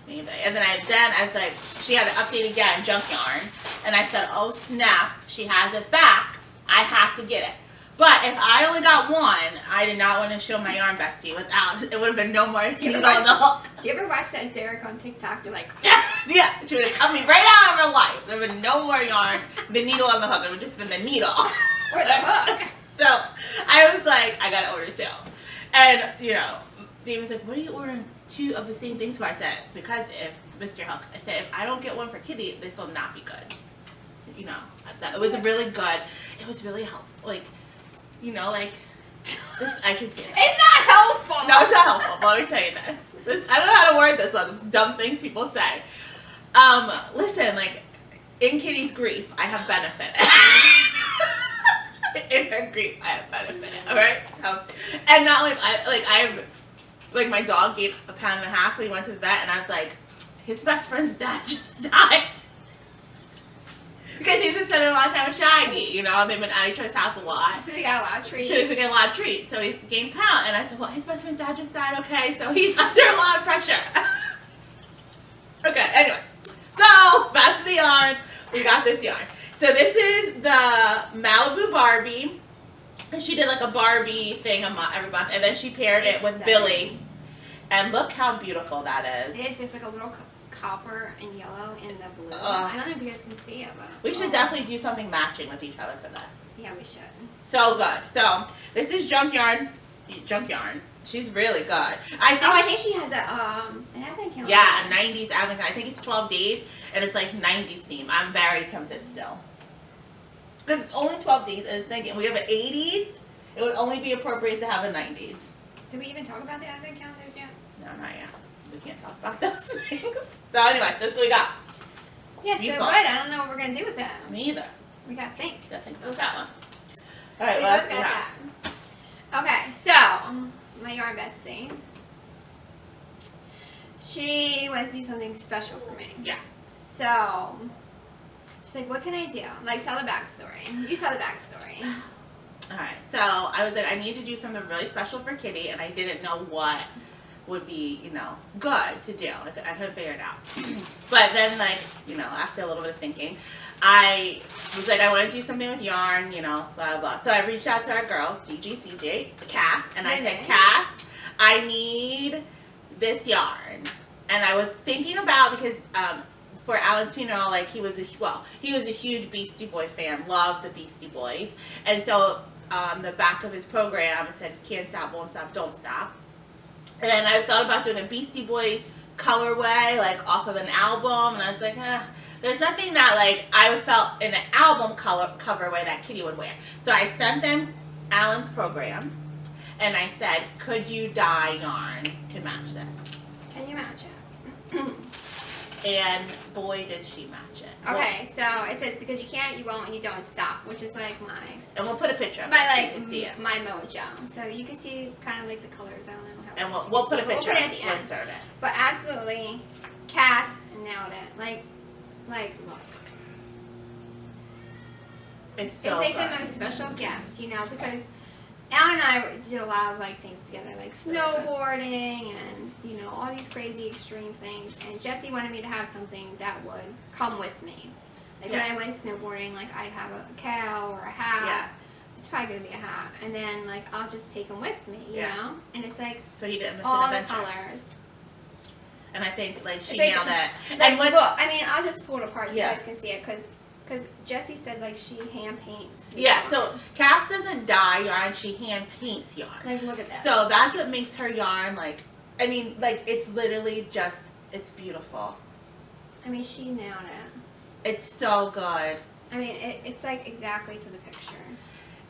Maybe. And then I was like, she had an update again, junk yarn. And I said, oh snap, she has it back. I have to get it. But if I only got one, I did not want to show my yarn bestie without, it would have been no more needle on the hook. Do you ever watch that Derek on TikTok? They're like, Yeah, she would have cut me right out of her life. There would have been no more yarn, the needle on the hook. It would have just been the needle. or the hook. So I was like, I gotta order two. And, you know, Dave was like, what are you ordering two of the same things for? I said, because if, Mr. Hooks, I said, if I don't get one for Kitty, this will not be good. You know, it was really good. It was really helpful. Like, you know, like, this, I can see it. It's not helpful. No, it's not helpful, but let me tell you this. I don't know how to word this on dumb things people say. Listen, like, in Kitty's grief, I have benefited. In her grief, I have benefited, alright? And not like, my dog gained 1.5 pounds when he went to the vet, and I was like, his best friend's dad just died. Because he's been spending a lot of time with Shaggy, you know, they've been at each other's house a lot. So they got a lot of treats. So he's been getting a lot of treats, so he's gained pounds. And I said, well, his best friend's dad just died, okay, so he's under a lot of pressure. Okay, anyway. So, back to the yarn. We got this yarn. So this is the Malibu Barbie. And she did like a Barbie thing every month, and then she paired it with Billy. And look how beautiful that is. It is. There's like a little copper and yellow and the blue. I don't know if you guys can see it, but We should definitely do something matching with each other for this. Yeah, we should. So good. So this is Junk Yarn. She's really good. I think she has an advent calendar. yeah, a 90s advent. I think it's 12 days, and it's like 90s theme. I'm very tempted still. Because it's only 12 days, and it's thinking we have an 80s, it would only be appropriate to have a 90s. Did we even talk about the advent calendars yet? No, not yet. We can't talk about those things. So anyway, that's what we got. Yeah, so Beautiful. good. I don't know what we're going to do with that. Me either. We got to think. I think about that one. All right, We what else both do you got have? that. Okay, so my yarn bestie, she wanted to do something special for me. Yeah. So she's like, what can I do? Like, tell the backstory. You tell the backstory. Alright, so I was like, I need to do something really special for Kitty, and I didn't know what would be, you know, good to do. I couldn't figure it out. But then, like, you know, after a little bit of thinking, I was like, I want to do something with yarn, you know, blah, blah, blah. So I reached out to our girl, CJ, Cass, and I said, Cass, I need this yarn. And I was thinking about, because for Alan's funeral, like, he was a huge Beastie Boy fan, loved the Beastie Boys. And so the back of his program, it said, can't stop, won't stop, don't stop. And I thought about doing a Beastie Boy colorway, like off of an album, and I was like, there's nothing that like I felt in an album coverway that Kitty would wear. So I sent them Alan's program, and I said, could you dye yarn to match this? Can you match it? And boy, did she match it. Okay, so it says because you can't, you won't, and you don't stop, which is like my. And we'll put a picture of my it so like you can see it. my mojo. So you can see kind of like the colors. I don't know how. And we'll put a picture. We'll put it at the We'll end. insert it. But absolutely, Cass nailed it. Like look. It's so It's like good. the most special gift, you know, because Alan and I did a lot of like things together, like snowboarding and you know all these crazy extreme things. And Jessie wanted me to have something that would come with me. Like when I went snowboarding, like I'd have a cow or a hat. Yeah. It's probably gonna be a hat, and then like I'll just take them with me, you know. And it's like so he didn't miss all an the adventure. colors. And I think like she It's nailed it. Like, And what? look, I mean, I'll just pull it apart so Yeah. you guys can see it, because Jessie said like she hand paints. Yeah. So Cass doesn't dye yarn; she hand paints yarn. Like look at that. So that's what makes her yarn like. I mean, like it's literally just it's beautiful. I mean, she nailed it. It's so good. I mean, it's like exactly to the picture.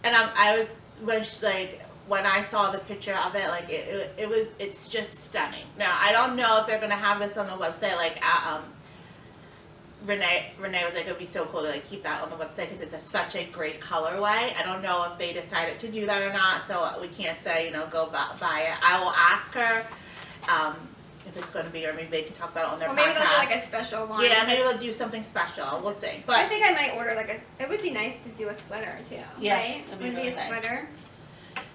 And I was when I saw the picture of it, like it's just stunning. Now I don't know if they're gonna have this on the website. Like Renee was like, it would be so cool to like keep that on the website because it's such a great colorway. I don't know if they decided to do that or not, so we can't say go buy it. I will ask her if it's going to be, or maybe they can talk about it on their podcast. Maybe they'll do like a special one. Yeah, maybe they'll do something special. We'll see. But I think I might order like it would be nice to do a sweater too. Yeah, right? it'd be Would really be a nice. sweater.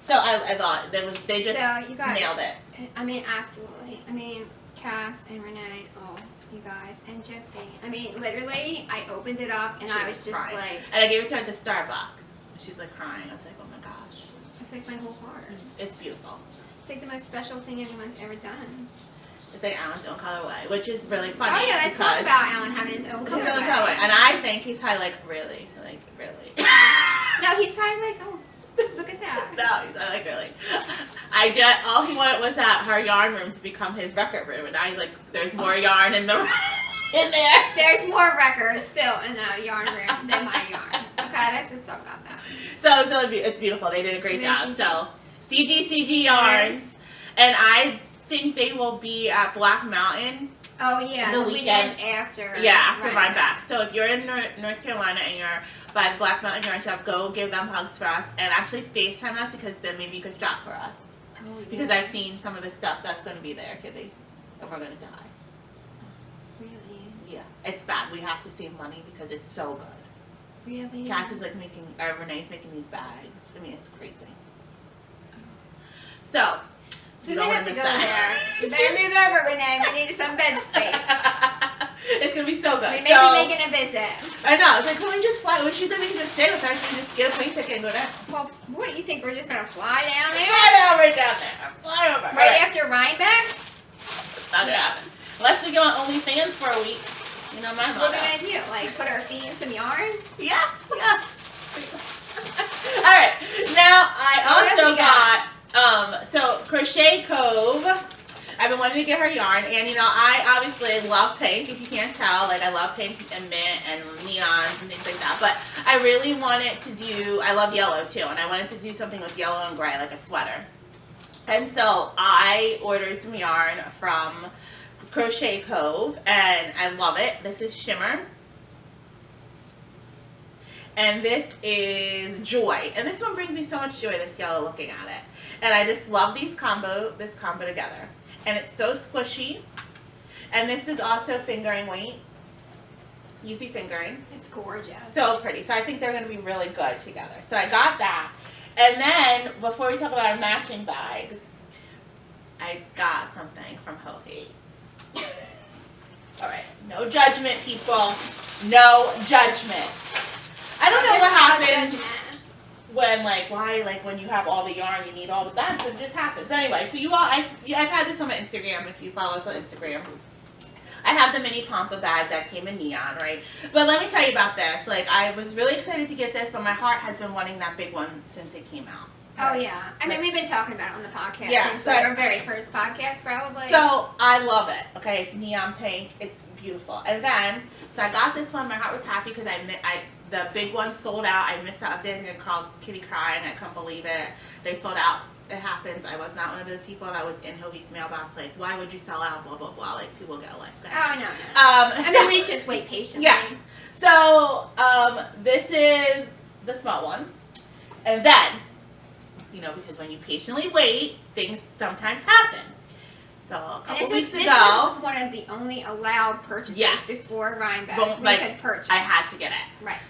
so I thought they just So you guys nailed it. I mean, absolutely. I mean, Cass and Renee. Oh, you guys, and Jessie. I mean, literally, I opened it up and I was just crying. like, And I gave it to her at the Starbucks. She's like crying. I was like, oh my gosh. it's like my whole heart. It's beautiful. It's like the most special thing anyone's ever done. It's like Alan's own colorway, which is really funny. Oh yeah, let's talk about Alan having his own his own colorway. colorway. And I think he's probably like, really? No, he's probably like, oh, look at that. No, he's not like, really. All he wanted was that her yarn room to become his record room. And now he's like, there's more yarn in there. There's more records still in the yarn room than my yarn. Okay, let's just talk about that. So it's beautiful. They did a great job. So Cgcgyarns, and I think they will be at Black Mountain. Oh yeah, the weekend after. Yeah, after Rhinebeck. So if you're in North Carolina and you're by the Black Mountain Yarn Shop, go give them hugs for us, and actually FaceTime us because then maybe you could shop for us. Oh, yeah. Because I've seen some of the stuff that's going to be there, Kitty, and we're going to die. Really? Yeah, it's bad. We have to save money because it's so good. Really? Cass is like Renee's making these bags. I mean, it's crazy. So we might have to go there. You better move over, Renee. We need some bed space. It's gonna be so good. We may be making a visit. I know. It's like, can we just fly? Well, she said we can just stay with her. So we just get a plane ticket and go down. Well, what do you think? We're just gonna fly down there? Right down there. Fly over. Right after Rhinebeck? Not gonna happen. Unless we go on OnlyFans for a week. You know, my What motto. are we gonna do? Like put our feet in some yarn? Yeah. All right. Now I also got so Crochet Cove. I've been wanting to get her yarn, and I obviously love pink. If you can't tell, like I love pink and mint and neons and things like that. But I really wanted to do. I love yellow too, and I wanted to do something with yellow and gray, like a sweater. And so I ordered some yarn from Crochet Cove, and I love it. This is shimmer. And this is Joy. And this one brings me so much joy, this yellow, looking at it. And I just love this combo together. And it's so squishy. And this is also fingering weight. Easy fingering. It's gorgeous. So pretty. So I think they're going to be really good together. So I got that. And then, before we talk about our matching bags, I got something from Joji. Alright. No judgment, people. No judgment. I don't know what happens when, when you have all the yarn, you need all the bags, but it just happens. Anyway, so I've had this on my Instagram, if you follow us on Instagram. I have the mini Pampa bag that came in neon, right? But let me tell you about this. Like, I was really excited to get this, but my heart has been wanting that big one since it came out. Oh, yeah. I mean, we've been talking about it on the podcast. Yeah, Since so our very first podcast, probably. So, I love it. Okay, it's neon pink. It's beautiful. And then, so I got this one. My heart was happy because the big one sold out. I missed the update. I think I called Kitty crying. I couldn't believe it. They sold out. It happens. I was not one of those people that was in Hobie's mailbox like, why would you sell out? Blah, blah, blah. Like, people get like that. Oh, no. I mean, we just wait patiently. Yeah. So, this is the small one. And then, you know, because when you patiently wait, things sometimes happen. So, a couple weeks ago. This was one of the only allowed purchases before Rhinebeck. We could purchase. I had to get it. Right.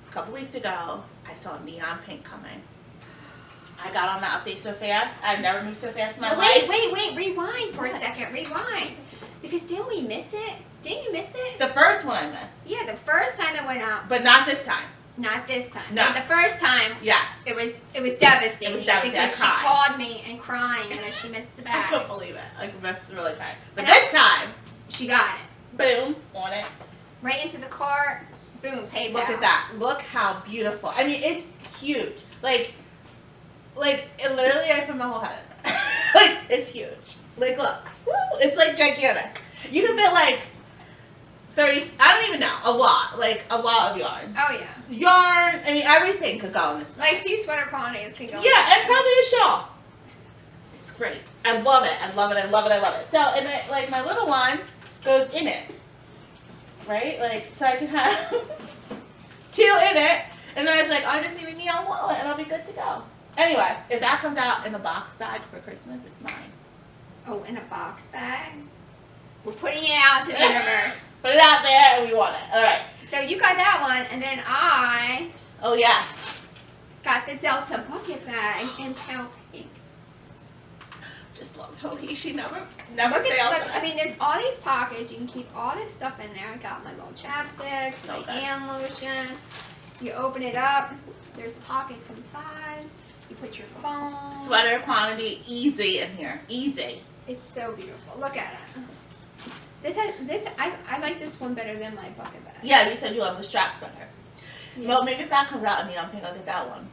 A couple weeks ago, I saw neon pink coming. I got on the update so fast. I've never moved so fast in my life. Wait. Rewind for a second. Rewind. Because didn't we miss it? Didn't you miss it? The first one I missed. Yeah, the first time it went up. But not this time. Not this time. No. But the first time, yes. It was devastating. It was devastating. Because she called me and crying that she missed the bag. I couldn't believe it. Like, that's really bad. But this time, she got it. Boom. On it. Right into the cart. Boom. PayPal. Look at that. Look how beautiful. I mean, it's huge. Like, it literally, I put my whole head in it. Like, it's huge. Like, look. Woo, it's, like, gigantic. You can fit, like, 30, I don't even know, a lot. Like, a lot of yarn. Oh, yeah. Yarn, I mean, everything could go in this bag. Like, 2 sweater quantities could go in yeah, and probably a shawl. It's great. I love it. I love it. I love it. I love it. So, and it, like, my little one goes in it. Right? Like, so I can have 2 in it. And then I was like, I just need a neon wallet and I'll be good to go. Anyway, if that comes out in a box bag for Christmas, it's mine. Oh, in a box bag? We're putting it out to the universe. Put it out there and we want it. All right. So you got that one, and then I... Oh, yeah. Got the Delta bucket bag in pale pink. Just love Hobie. She never fails. I mean, there's all these pockets. You can keep all this stuff in there. I got my little chapstick, my hand lotion. You open it up. There's pockets inside. You put your phone. Sweater quantity, easy in here. Easy. It's so beautiful. Look at it. I like this one better than my bucket bag. Yeah, you said you love the straps better. Yeah. Well, maybe if that comes out in neon pink, I'll get that one.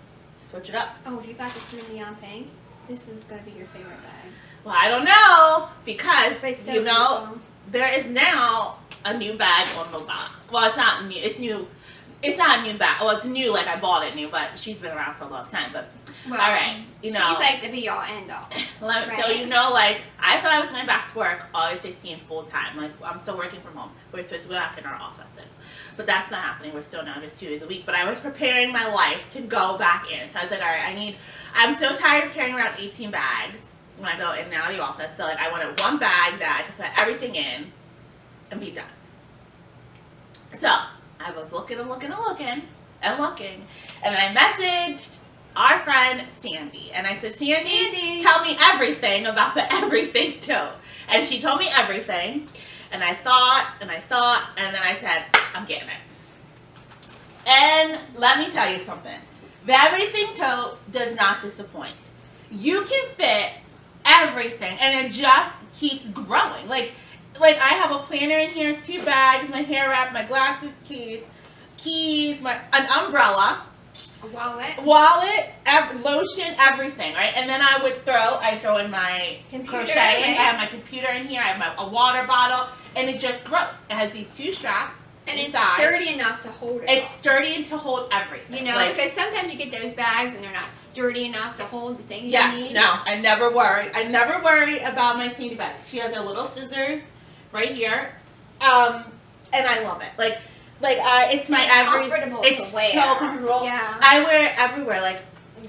Switch it up. Oh, if you got this in neon pink, this is going to be your favorite bag. Well, I don't know, because, So you know, beautiful. there is now a new bag on the box. Well, it's not new. It's new. It's not a new bag. Well, it's new, like I bought it new, but she's been around for a long time. But, well, all right, you know. She's like the be-all, end-all. So, you know, like, I thought I was going back to work August 16th full-time. Like, I'm still working from home. We're supposed to go back in our offices. But that's not happening. We're still now just 2 days a week. But I was preparing my life to go back in. So I was like, all right, I'm so tired of carrying around 18 bags when I go in and out of the office. So, like, I wanted one bag that I could put everything in and be done. So, I was looking. And then I messaged our friend Sandy. And I said, Sandy, tell me everything about the everything tote. And she told me everything. And I thought, and then I said, I'm getting it. And let me tell you something. The everything tote does not disappoint. You can fit everything, and it just keeps growing. Like I have a planner in here, 2 bags, my hair wrap, my glasses, keys, an umbrella, a wallet, lotion, everything, right? And then I throw in my crocheting. I have my computer in here. I have a water bottle, and it just grows. It has these 2 straps. And inside. It's sturdy enough to hold it. It's sturdy to hold everything. You know, like, because sometimes you get those bags and they're not sturdy enough to hold the things you need. No, I never worry. About my Sandy bag. She has her little scissors right here, and I love it. It's my comfortable It's to wear. so comfortable. Yeah. I wear it everywhere. Like,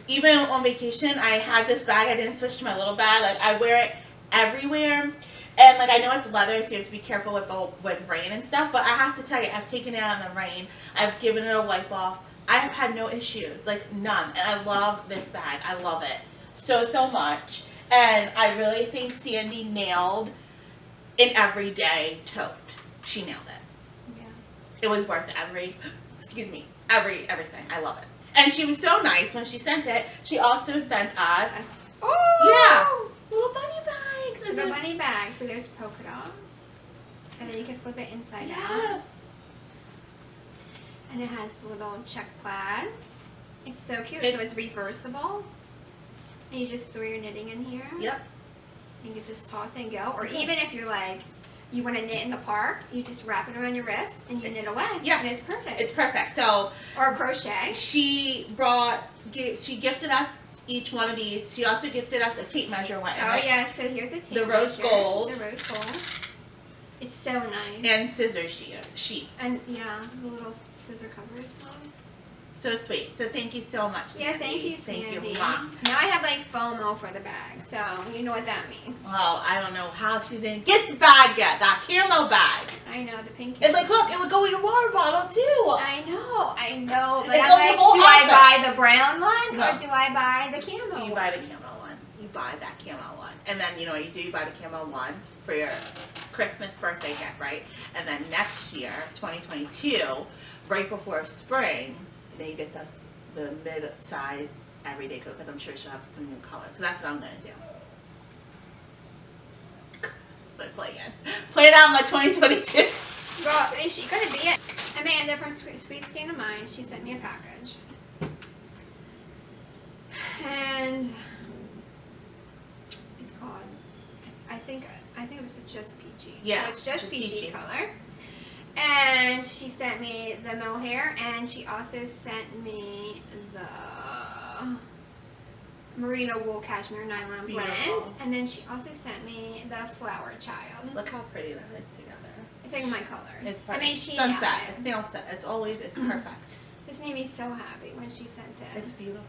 even on vacation, I had this bag. I didn't switch to my little bag. Like, I wear it everywhere. And, like, I know it's leather, so you have to be careful with rain and stuff, but I have to tell you, I've taken it out in the rain. I've given it a wipe off. I have had no issues, like, none. And I love this bag. I love it so much. And I really think Sandy nailed an everyday tote. She nailed it. Yeah. It was worth everything. I love it. And she was so nice when she sent it. She also sent us, little bunny bags. Little bunny bag. So there's polka dots, and then you can flip it inside out. Yes. And it has the little check plaid. It's so cute. So it's reversible. And you just throw your knitting in here. Yep. You can just toss and go. Or even if you're like, you want to knit in the park, you just wrap it around your wrist and you knit away. Yeah. And it's perfect. It's perfect. So, or crochet. She gifted us each one of these. She also gifted us a tape measure one. Oh yeah, so here's a tape The rose measure. gold. The rose gold. It's so nice. And scissor sheet. And yeah, the little scissor covers. So sweet. So thank you so much, Sandy. Yeah, thank you, Sandy. Thank you, Mom. Now I have like FOMO for the bag, so you know what that means. Well, I don't know how she didn't get the bag yet. That camo bag. I know, the pink. And like, look, it would go with your water bottle too. I know. But It I'm goes like, the whole do I outfit. buy the brown one No. or do I buy the camo? You buy the camo one. You buy that camo one. And then, you know what you do? You buy the camo one for your Christmas birthday gift, right? And then next year, 2022, right before spring, then you get the mid-size everyday coat, because I'm sure she'll have some new colors. So that's what I'm going to do. That's my plan. Plan out my 2022. Well, is she gonna be it? Amanda from Sweet Skein of Mine, she sent me a package. And it's called, I think it was just peachy. Yeah, So it's just peachy peachy color. And she sent me the mohair, and she also sent me the merino wool cashmere nylon blend. And then she also sent me the flower child. Look how pretty that is together. It's like my colors. It's I mean, she sunset. nailed It's it. sunset. It's perfect. This made me so happy when she sent it. It's beautiful.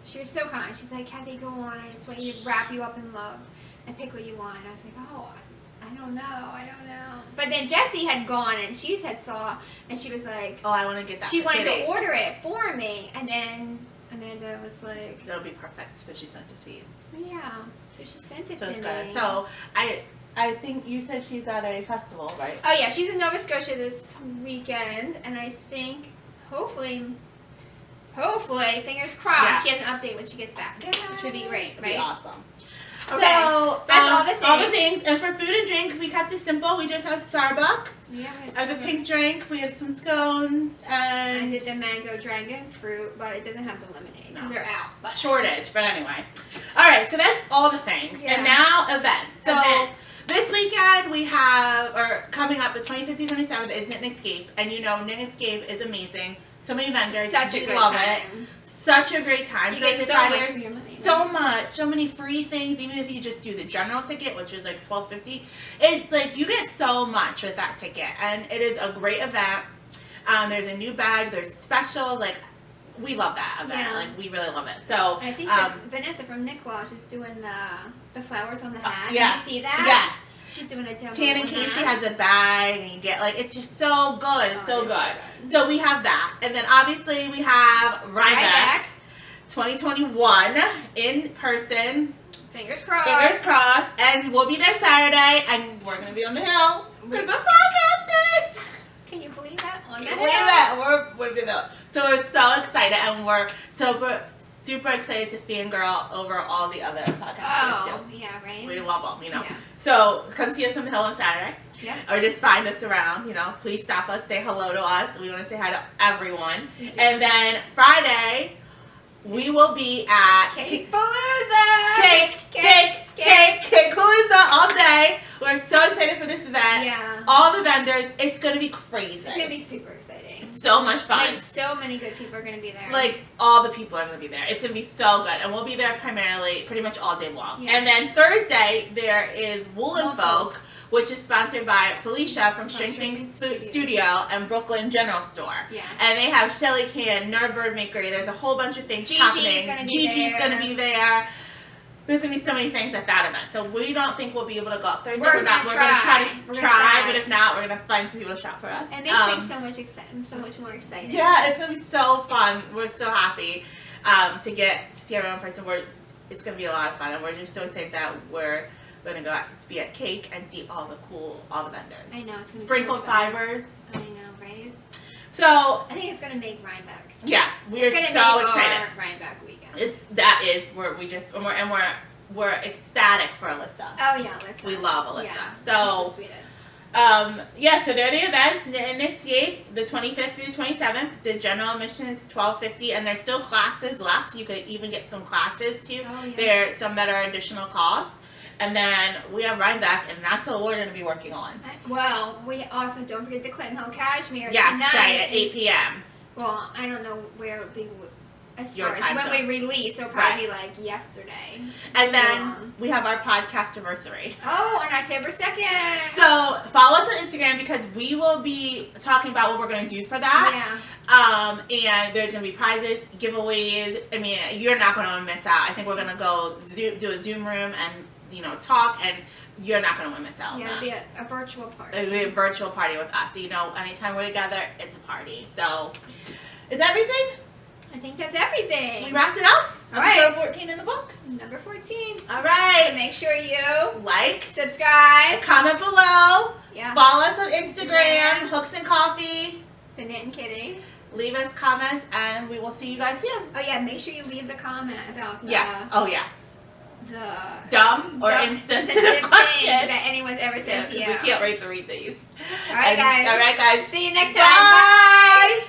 She was so kind. She's like, Kathy, go on. I just want you to wrap you up in love and pick what you want. I was like, oh, I don't know. But then Jessie had gone and she had saw, and she was like, Oh, I want to get that. she for wanted Kitty. to order it for me. And then Amanda was like, That'll be perfect. So she sent it to you. yeah. So she sent it So to it's me. good. So I think you said she's at a festival, right? Oh yeah, she's in Nova Scotia this weekend, and I think hopefully, fingers crossed, Yeah. she has an update when she gets back, which would be great, It'd right? be awesome. Okay, So that's all the things. All the things. And for food and drink, we kept it simple. We just had Starbucks. Yeah, And the pink drink, we had some scones I and did the mango dragon fruit, but it doesn't have the lemonade because they're out. But shortage. But anyway. All right, so that's all the things. Yeah. And now events. So Events. this weekend we have, or coming up, the 25th and 27th is Knit and Escape. And you know, Knit and Escape is amazing. So many vendors. such a We good love time. it. Such a great time. You get Thursday, so much Friday, for your money. so much, so many free things. Even if you just do the general ticket, which is like $12.50, it's like you get so much with that ticket, and it is a great event. There's a new bag. There's specials. Like we love that event. Yeah. Like we really love it. So I think that Vanessa from Knit Gloss is doing the flowers on the hat. yeah. Did you see that? Yes. She's doing a demo. Tan and on Casey that. has a bag, and you get like it's just so good. It's Oh, so it is so good. good. So we have that, and then obviously we have Rhinebeck 2021 in person. Fingers crossed. Fingers crossed, and we'll be there Saturday, and we're gonna be on the hill because we're podcasters. Can you believe that? On the Believe hill. it, we're there. So we're so excited, and we're super excited to fangirl over all the other podcasters Oh, too. yeah, right? We love them, you know. Yeah. So come see us on the hill on Saturday, Yeah. or just find us around. You know, please stop us, say hello to us. We want to say hi to everyone. We do. And then Friday, we will be at CAKEpalooza! CakePalooza all day. We're so excited for this event. Yeah. All the vendors, it's gonna be crazy. It's gonna be super exciting. So much fun. Like, so many good people are gonna be there. Like all the people are gonna be there. It's gonna be so good, and we'll be there primarily, pretty much all day long. Yeah. And then Thursday there is Wool'n Wool'n Folk, which is sponsored by Felicia from Strengthening Strengthening Studio and Brooklyn General Store. Yeah. And they have Shelly Can, Nerd Bird Makery. There's a whole bunch of things Gigi's happening. gonna be Gigi's there. gonna be there. There's gonna be so many things at that event. So we don't think we'll be able to go up Thursday. We're We're gonna gonna try. try We're to gonna try, try. but if not, we're gonna find some people to shop for us. It makes things so much so much more exciting. Yeah, it's gonna be so fun. We're so happy to get to see everyone in person. It's gonna be a lot of fun, and we're just so excited that we're gonna go to be at Cake and see all the vendors. I know, it's gonna be Sprinkle so much fun. fibers. I know, right? So I think it's gonna make Rhinebeck. yes, we're It's gonna so make excited. our Rhinebeck weekend. We're ecstatic for Alyssa. Oh yeah, Alyssa. We love Alyssa. Yeah, So she's the sweetest. Yeah, so they're the events. In Escape, the 25th through the 27th. The general admission is $12.50, and there's still classes left, so you could even get some classes too. Oh, yeah. There's some that are additional costs. And then we have Rhinebeck, and that's what we're going to be working on. Well, we also don't forget the Clinton Home Cashmere Yes, tonight at 8 p.m. Well, I don't know where it would be as Your far as time when zone. we release. It'll probably be like yesterday. And then we have our podcast anniversary. Oh, on October 2nd. So follow us on Instagram because we will be talking about what we're going to do for that. Yeah. And there's going to be prizes, giveaways. I mean, you're not going to miss out. I think we're going to go do a Zoom room and, you know, talk, and you're not going to miss out on that. It'll be a virtual party. It'll be a virtual party with us. So, you know, anytime we're together, it's a party. So, is that everything? I think that's everything. We wrapped it up. All right. Episode 14 in the books. Number 14. All right. So make sure you Like, subscribe. comment below. Yeah. Follow us on Instagram, Yeah. Hooks and Coffee. The Knit and Kitty. Leave us comments, and we will see you guys soon. Oh yeah, make sure you leave the comment about the Oh, yes. the Dumb or dumb insensitive thing questions that anyone's ever said to you. We can't wait to read these. All right, guys. All right, guys. See you next time. Bye.